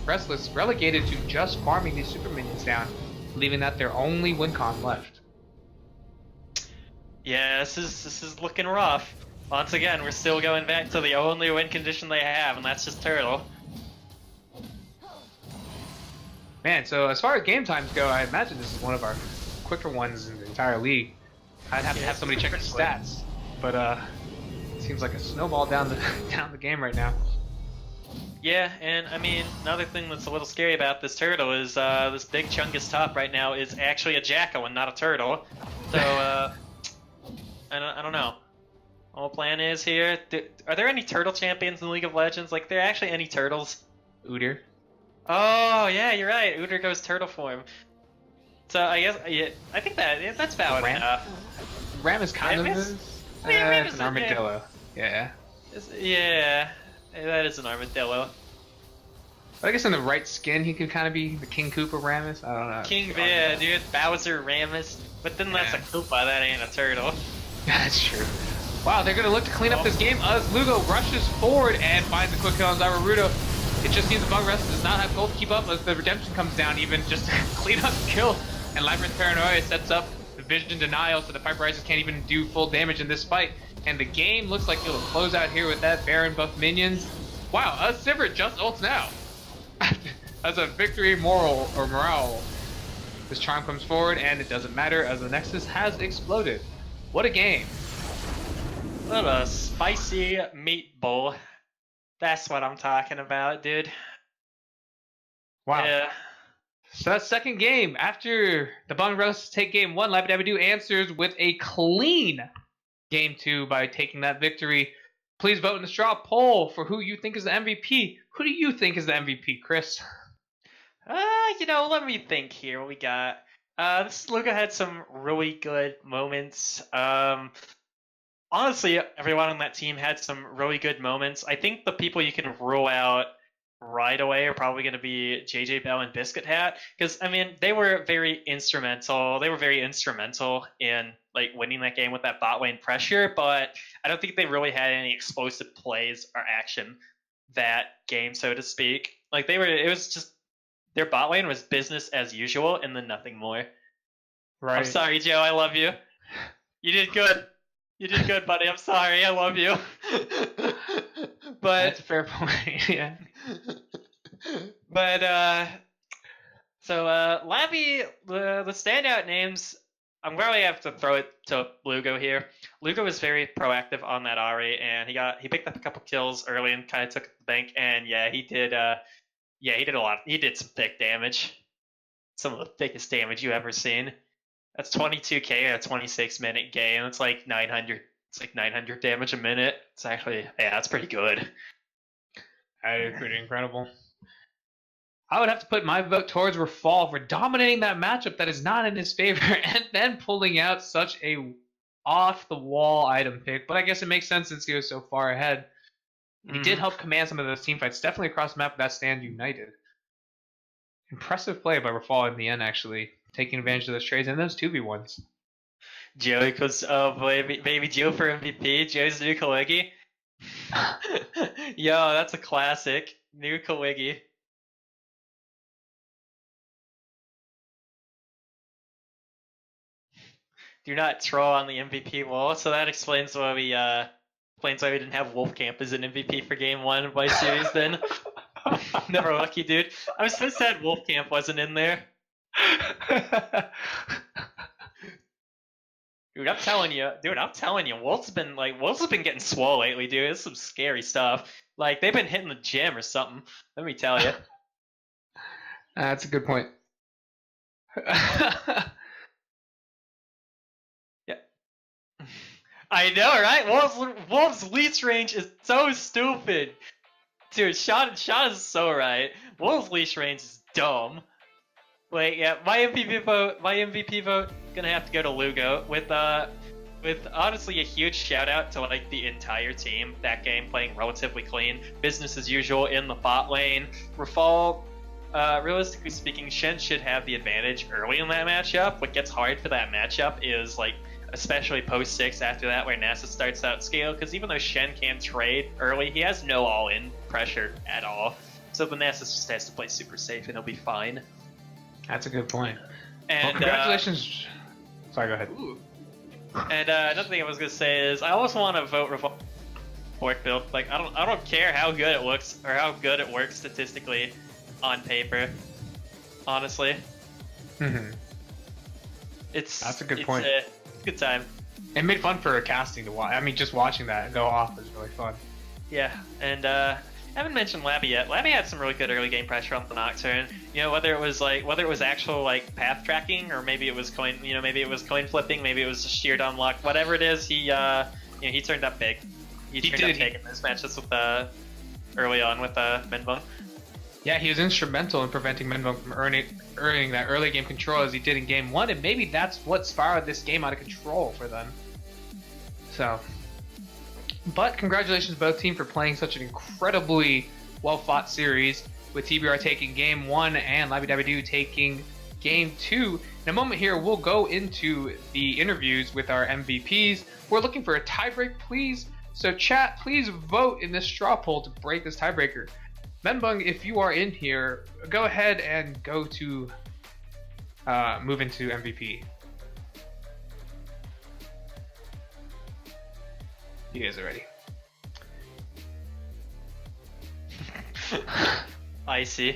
Restless relegated to just farming these super minions down, leaving that their only win con left. Yeah, this is looking rough. Once again, we're still going back to the only win condition they have, and that's just Turtle. Man, so as far as game times go, I imagine this is one of our quicker ones in the entire league. I'd have to have somebody check the stats, but it seems like a snowball down the game right now. Yeah, and I mean, another thing that's a little scary about this turtle is this big chungus top right now is actually a Jacko and not a turtle. So I don't know. Whole plan is here. Are there any turtle champions in League of Legends? Like, are there actually any turtles? Udyr. Oh yeah, you're right. Udyr goes turtle form. So I guess I think that's valid enough. Ram is kind of Ram is an armadillo. Yeah. Yeah, that is an armadillo. But I guess in the right skin, he could kind of be the King Koopa Rammus. I don't know. King, yeah, dude, Bowser Rammus. But then that's a Koopa. That ain't a turtle. That's true. Wow, they're going to look to clean up this game as Lugo rushes forward and finds a quick kill on Zaruto. It just seems the Bung Restless does not have gold to keep up as the Redemption comes down even just to clean up the kill. And Labyrinth Paranoia sets up the Vision Denial so the Piper Rises can't even do full damage in this fight. And the game looks like it'll close out here with that Baron buff minions. Wow, Sivert just ults now. As a victory morale. This charm comes forward and it doesn't matter as the Nexus has exploded. What a game. What a spicy meat bowl. That's what I'm talking about, dude. Wow. Yeah. So that second game, after the Bung Restless take game 1, Labby Dabby Doo answers with a clean game 2 by taking that victory. Please vote in the straw poll for who you think is the MVP. Who do you think is the MVP, Chris? Let me think here. What we got? This Luca had some really good moments. Honestly, everyone on that team had some really good moments. I think the people you can rule out right away are probably going to be JJ Bell and Biscuit Hat, because I mean they were very instrumental. They were very instrumental in like winning that game with that bot lane pressure, but I don't think they really had any explosive plays or action that game, so to speak. Like it was just their bot lane was business as usual, and then nothing more. Right. I'm sorry, Joe. I love you. You did good. You did good, buddy. I'm sorry. I love you. But that's a fair point. Yeah. But Labby, the standout names. I'm glad we have to throw it to Lugo here. Lugo was very proactive on that Ahri, and he picked up a couple kills early and kind of took the bank. And yeah, he did. He did a lot. He did some thick damage. Some of the thickest damage you ever seen. That's 22k in a 26-minute game. It's like 900. It's like 900 damage a minute. It's actually, that's pretty good. That is pretty incredible. I would have to put my vote towards Rafal for dominating that matchup that is not in his favor and then pulling out such a off-the-wall item pick. But I guess it makes sense since he was so far ahead. He did help command some of those team fights, definitely across the map with that stand united. Impressive play by Rafal in the end, actually, taking advantage of those trades and those 2v1s. Joey goes, baby Joe for MVP. Joe's new Kaligi. Yo, that's a classic. New Kaligi. Do not troll on the MVP wall. So that explains why we didn't have Wolfcamp as an MVP for Game 1 of my series. Then never lucky, dude. I was so sad Wolfcamp wasn't in there. Dude, I'm telling you, Wolf's been getting swole lately, dude. It's some scary stuff. Like they've been hitting the gym or something. Let me tell you. That's a good point. Yeah. I know, right? Wolf's leash range is so stupid. Dude, Sean is so right. Wolf's leash range is dumb. Wait, yeah, my MVP vote gonna have to go to Lugo with honestly a huge shout out to like the entire team. That game playing relatively clean, business as usual in the bot lane. Rafal, realistically speaking, Shen should have the advantage early in that matchup. What gets hard for that matchup is like, especially post 6 after that, where Nasa starts out scale, because even though Shen can trade early, he has no all-in pressure at all. So the Nasa just has to play super safe and he'll be fine. That's a good point. And well, congratulations. Sorry, go ahead. And another thing I was gonna say is I also want to vote Rafal fork build. Like I don't care how good it looks or how good it works statistically on paper. Honestly. That's a good point. It's a good time. It made fun for casting to watch. I mean, just watching that go off was really fun. Yeah, and I haven't mentioned Labby yet. Labby had some really good early game pressure on the Nocturne. You know, whether it was actual like path tracking, or maybe it was coin flipping, maybe it was just sheer dumb luck. Whatever it is, he turned up big. He turned up big in those matches with early on with Menbong. Yeah, he was instrumental in preventing Menbong from earning that early game control as he did in Game 1, and maybe that's what spiraled this game out of control for them. So, but congratulations both teams for playing such an incredibly well-fought series, with TBR taking Game 1 and Labby taking Game 2. In a moment here, we'll go into the interviews with our MVPs. We're looking for a tiebreak, please. So chat, please vote in this straw poll to break this tiebreaker. Menbong, if you are in here, go ahead and go to move into MVP. You guys are ready. I see.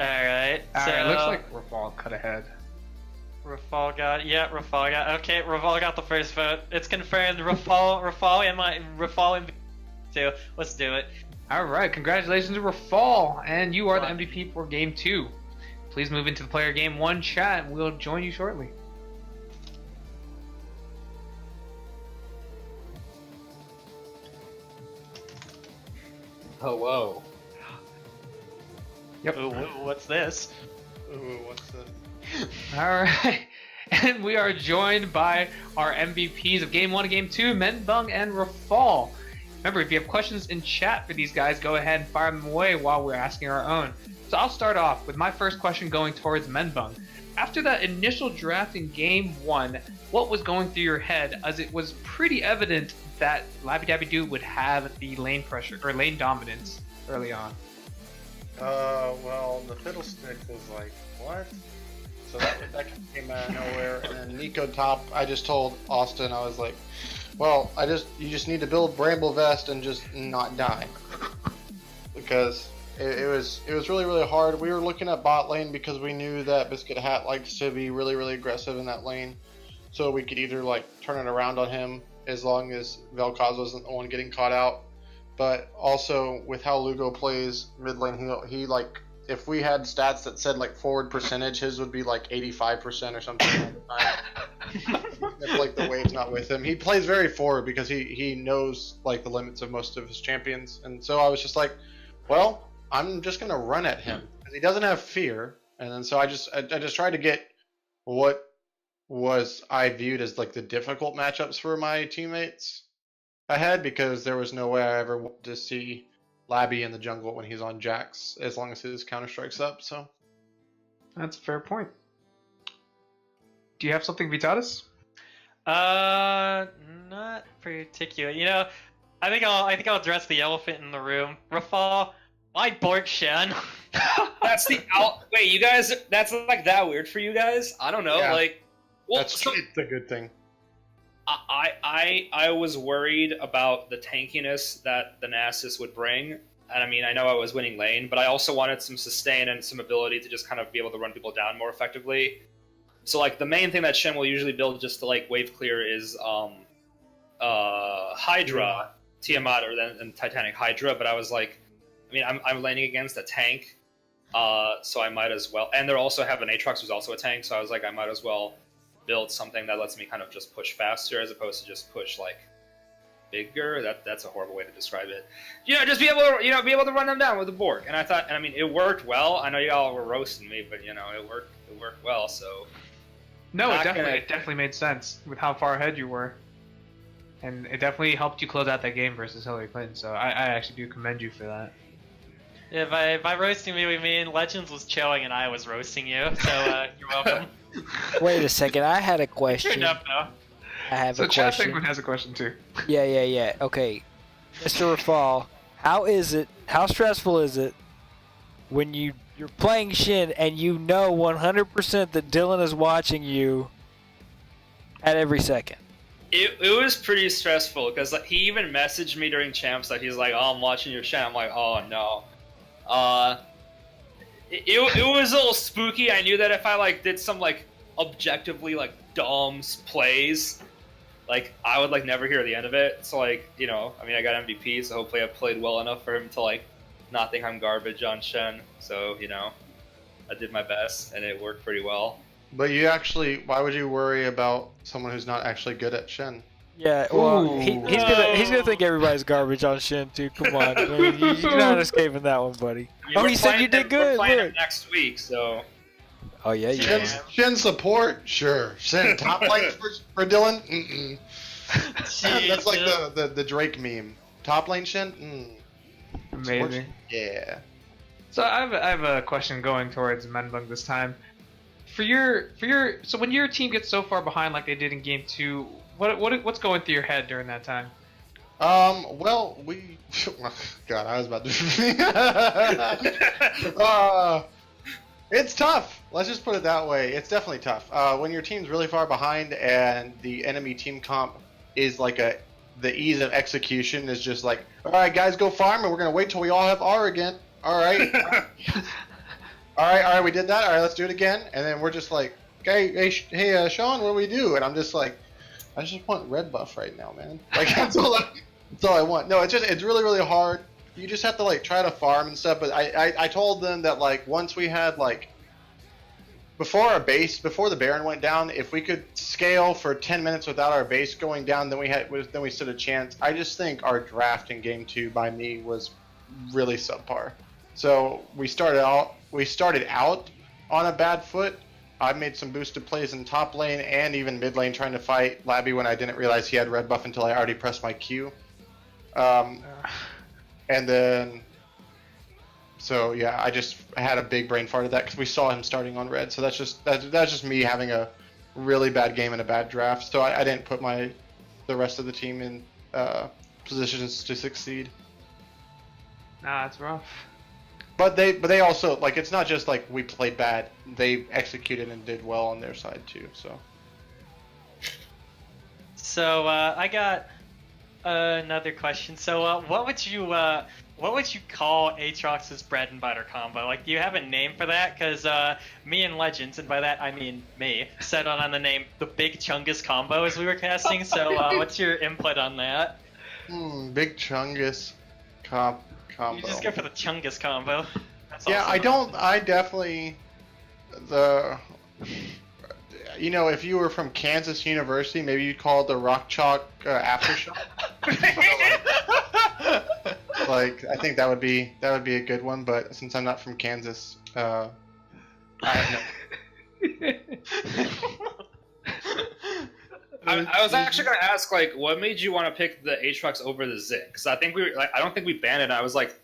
Alright, so... looks like Rafal cut ahead. Rafal got... Okay, Rafal got the first vote. It's confirmed. Rafal MVP too. Let's do it. Alright, congratulations to Rafal, and you are the MVP for Game 2. Please move into the player Game 1 chat, and we'll join you shortly. Hello. Yep. Ooh, what's this? Ooh, what's that? Alright, and we are joined by our MVPs of Game 1 and Game 2, Menbong and Rafal. Remember, if you have questions in chat for these guys, go ahead and fire them away while we're asking our own. So I'll start off with my first question going towards Menbong. After that initial draft in Game 1, what was going through your head, as it was pretty evident that Labby would have the lane pressure, or lane dominance, early on? Well, the fiddlestick was like, what? So that came out of nowhere, and then Nico top, I just told Austin, I was like, well, you just need to build Bramble Vest and just not die. Because it was really, really hard. We were looking at bot lane because we knew that Biscuit Hat likes to be really, really aggressive in that lane. So we could either like turn it around on him as long as Vel'Koz wasn't the one getting caught out. But also with how Lugo plays mid lane, he like, if we had stats that said like forward percentage, his would be like 85% or something all the time. If like the wave's not with him, he plays very forward because he knows like the limits of most of his champions. And so I was just like, well, I'm just gonna run at him because he doesn't have fear. And then so I just tried to get what was I viewed as like the difficult matchups for my teammates ahead, because there was no way I ever wanted to see Labby in the jungle when he's on Jax, as long as his counter strike's up. So that's a fair point. Do you have something, Vitalis? Not particular. You know, I think I'll address the elephant in the room. Rafal, why Bork Shen? That's the out. Wait, you guys, that's like that weird for you guys? I don't know. Yeah. Like, Well, That's so it's a good thing. I was worried about the tankiness that the Nasus would bring. And I mean, I know I was winning lane, but I also wanted some sustain and some ability to just kind of be able to run people down more effectively. So like the main thing that Shen will usually build just to like wave clear is Hydra, Tiamat, or then Titanic Hydra. But I was like, I mean, I'm laning against a tank, so I might as well. And they also have an Aatrox who's also a tank, so I was like, I might as well build something that lets me kind of just push faster as opposed to just push like bigger. That's a horrible way to describe it. Just be able to be able to run them down with the Borg. And I thought, and I mean, it worked well. I know y'all were roasting me, but it worked well. So No, Not it definitely made sense with how far ahead you were, and it definitely helped you close out that game versus Hillary Clinton. So I actually do commend you for that. Yeah, by roasting me, we mean Legends was chilling and I was roasting you. So you're welcome. Wait a second, I had a question. Good enough, though. I have So a Chad question. Penguin has a question too. Yeah. Okay, Mr. Rafal, how stressful is it when you're playing Shin and you know 100% that Dylan is watching you at every second? it was pretty stressful because he even messaged me during champs that he's like, "Oh, I'm watching your chat." I'm like, "Oh no." It was a little spooky. I knew that if I like did some like objectively like dumb plays, like I would like never hear the end of it. So like I mean, I got MVP, so hopefully I played well enough for him to like not think I'm garbage on Shen. So I did my best and it worked pretty well. But you actually, why would you worry about someone who's not actually good at Shen? Yeah, well, Ooh. he's gonna think everybody's garbage on Shin too. Come on, I mean, you're not escaping that one, buddy. I mean, Oh, we're he said playing you did it- good. We're playing Look. it next week, so Oh yeah, you Shen's, are. Shen support? Sure. Shen top lane for Dylan? Mm-mm. That's like the Drake meme. Top lane Shen? Amazing. Yeah. So I have a question going towards Menbung this time. So when your team gets so far behind like they did in game 2, what's going through your head during that time? Well, God, I was about to. It's tough. Let's just put it that way. It's definitely tough. When your team's really far behind and the enemy team comp is like the ease of execution is just like, all right, guys, go farm, and we're gonna wait till we all have R again. All right. All right, we did that. All right, let's do it again. And then we're just like, hey, Sean, what do we do? And I'm just like, I just want red buff right now, man. Like that's all I want. No, it's really, really hard. You just have to like try to farm and stuff. But I told them that like once we had like before the Baron went down, if we could scale for 10 minutes without our base going down, then we stood a chance. I just think our draft in game 2 by me was really subpar. So we started out on a bad foot. I made some boosted plays in top lane and even mid lane trying to fight Labby when I didn't realize he had red buff until I already pressed my Q. And then, so yeah, I just had a big brain fart of that because we saw him starting on red. So that's just me having a really bad game and a bad draft. So I didn't put the rest of the team in positions to succeed. Nah, it's rough. But they also, like, it's not just like we played bad. They executed and did well on their side too. So I got another question. So what would you call Aatrox's bread and butter combo? Like, do you have a name for that? Because me and Legends, and by that I mean me, settled on the name the Big Chungus combo as we were casting. So what's your input on that? Big Chungus combo. You just go for the Chungus combo. That's Yeah, awesome. I definitely if you were from Kansas University, maybe you'd call it the Rock Chalk Aftershock. Like, I think that would be a good one. But since I'm not from Kansas, I have no. I was actually gonna ask, like, what made you want to pick the Aatrox over the Zik? Because I don't think we banned it. I was like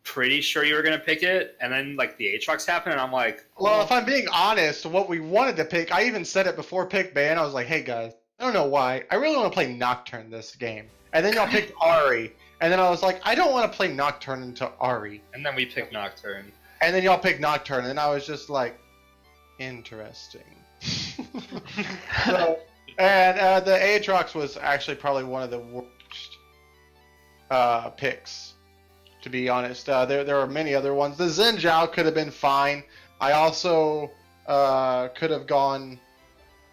pretty sure you were gonna pick it, and then like the Aatrox happened, and I'm like, Well, if I'm being honest, what we wanted to pick, I even said it before pick ban. I was like, hey guys, I don't know why, I really want to play Nocturne this game. And then y'all picked Ari, and then I was like, I don't want to play Nocturne into Ari. and then we picked Nocturne. And then y'all picked Nocturne, and I was just like, interesting. So, and the Aatrox was actually probably one of the worst picks, to be honest. There are many other ones. The Zenjiao could have been fine. I also could have gone,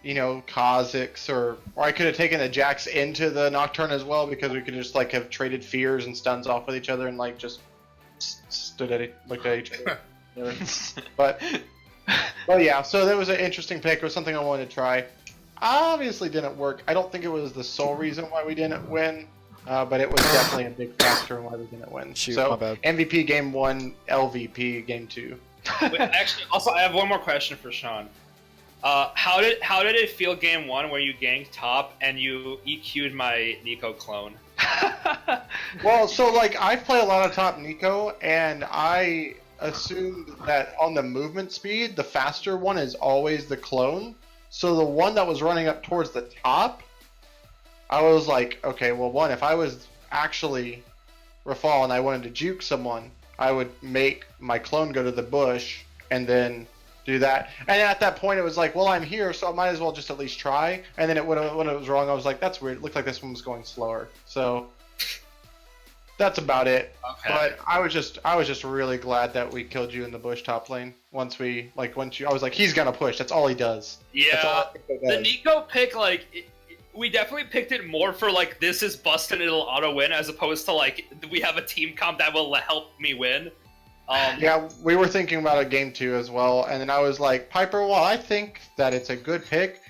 Kha'Zix, or I could have taken a Jax into the Nocturne as well, because we could just like have traded fears and stuns off with each other and like just looked at each other. but yeah, so that was an interesting pick. It was something I wanted to try. Obviously didn't work. I don't think it was the sole reason why we didn't win, but it was definitely a big factor in why we didn't win. Shoot, so my bad. MVP game 1, LVP game 2. Wait, actually, also I have one more question for Sean. How did it feel game 1 where you ganked top and you EQ'd my Nico clone? Well, so like I play a lot of top Nico, and I assumed that on the movement speed, the faster one is always the clone. So the one that was running up towards the top, I was like, okay, well, one, if I was actually Rafal and I wanted to juke someone, I would make my clone go to the bush and then do that. And at that point, it was like, well, I'm here, so I might as well just at least try. And then when it was wrong, I was like, that's weird. It looked like this one was going slower. So that's about it. Okay. But I was just really glad that we killed you in the bush top lane. I was like, he's gonna push. That's all he does. That's all Yeah, I think he does. the Nico pick, we definitely picked it more for like this is busted, it'll auto win, as opposed to like we have a team comp that will help me win. Yeah, we were thinking about a game 2 as well, and then I was like, Piper, while I think that it's a good pick,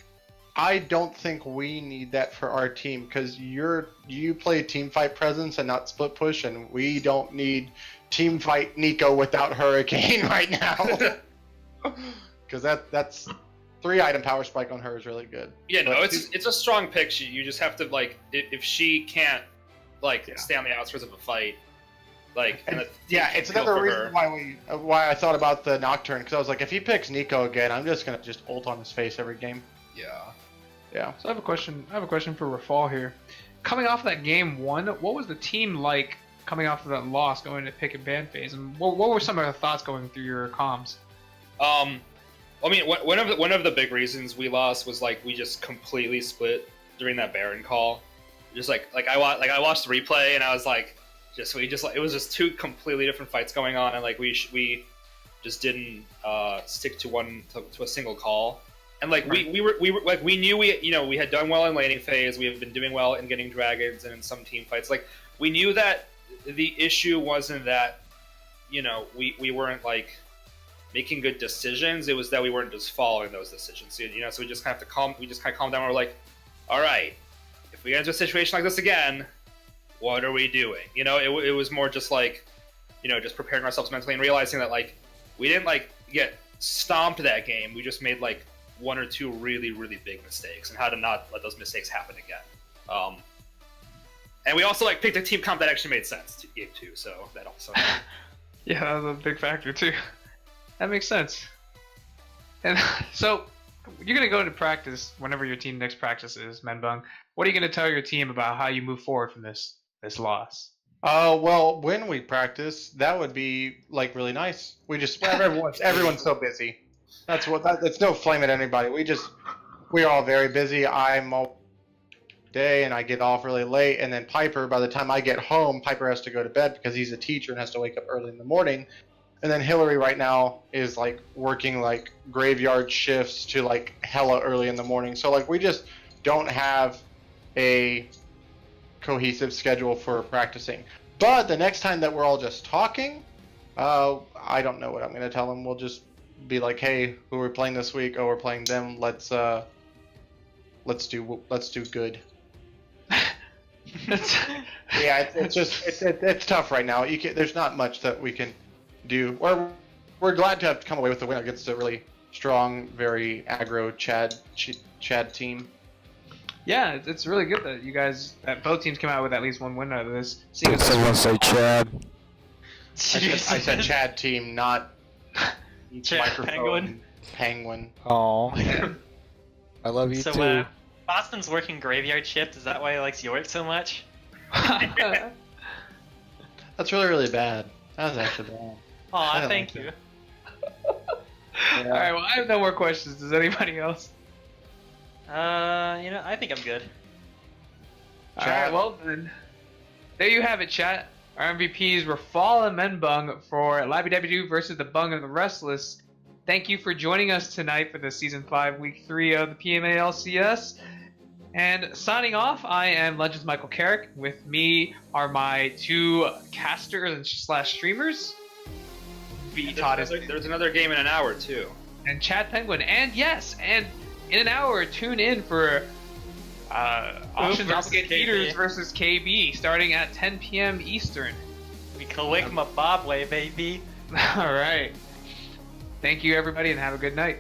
I don't think we need that for our team, because you play team fight presence and not split push, and we don't need team fight Nico without Hurricane right now. Because that's 3 item power spike on her is really good. Yeah, no, But it's a strong pick. You just have to like if she can't stay on the outskirts of a fight, it's another reason why I thought about the Nocturne, because I was like, if he picks Nico again, I'm just gonna just ult on his face every game. Yeah. So I have a question for Rafal here. Coming off of that game 1, what was the team like coming off of that loss, going into pick and ban phase, and what were some of the thoughts going through your comms? I mean, one of the big reasons we lost was like we just completely split during that Baron call. Just like I watched the replay and I was like, it was just 2 completely different fights going on, and like we just didn't stick to a single call. And like we knew we had done well in laning phase. We have been doing well in getting dragons and in some team fights. Like we knew that the issue wasn't that we weren't like making good decisions. It was that we weren't just following those decisions. So we just kind of calm down. We're like, all right, if we get into a situation like this again, what are we doing? It was more just like, just preparing ourselves mentally and realizing that like we didn't like get stomped that game. We just made like 1 or 2 really, really big mistakes, and how to not let those mistakes happen again. And we also like picked a team comp that actually made sense to game 2, so that also. Yeah, that was a big factor too. That makes sense. And so you're gonna go into practice whenever your team next practices, Menbung. What are you gonna tell your team about how you move forward from this loss? Well, when we practice, that would be like really nice. We just everyone's so busy. That's no flame at anybody. We're all very busy. I'm all day and I get off really late, and then Piper, by the time I get home, Piper has to go to bed because he's a teacher and has to wake up early in the morning. And then Hillary right now is like working like graveyard shifts to like hella early in the morning. So like we just don't have a cohesive schedule for practicing. But the next time that we're all just talking, I don't know what I'm gonna tell them. We'll just be like, hey, who are we playing this week? Oh, we're playing them. Let's do good. Yeah, it's tough right now. There's not much that we can do. We're glad to have come away with the win against a really strong, very aggro Chad team. Yeah, it's really good that both teams came out with at least 1 win out of this. Did someone say Chad? I said Chad team, not Chad microphone penguin. Oh, I love you So too. Boston's working graveyard shift. Is that why he likes York so much? That's really, really bad. That was actually bad. Aw, don't thank like you. Yeah. All right, well, I have no more questions. Does anybody else? I think I'm good. All right, well then, there you have it, chat. Our MVPs were Fall and Menbung for Labu-Dabu versus the Bung and the Restless. Thank you for joining us tonight for the Season 5, Week 3 of the PMA LCS. And signing off, I am Legends Michael Carrick. With me are my two casters and slash streamers. There's another game in an hour, too. And Chad Penguin. And yes, and in an hour, tune in for Options Obligated Heaters versus KB, starting at 10 p.m. Eastern. We collect my bob way, baby. All right. Thank you, everybody, and have a good night.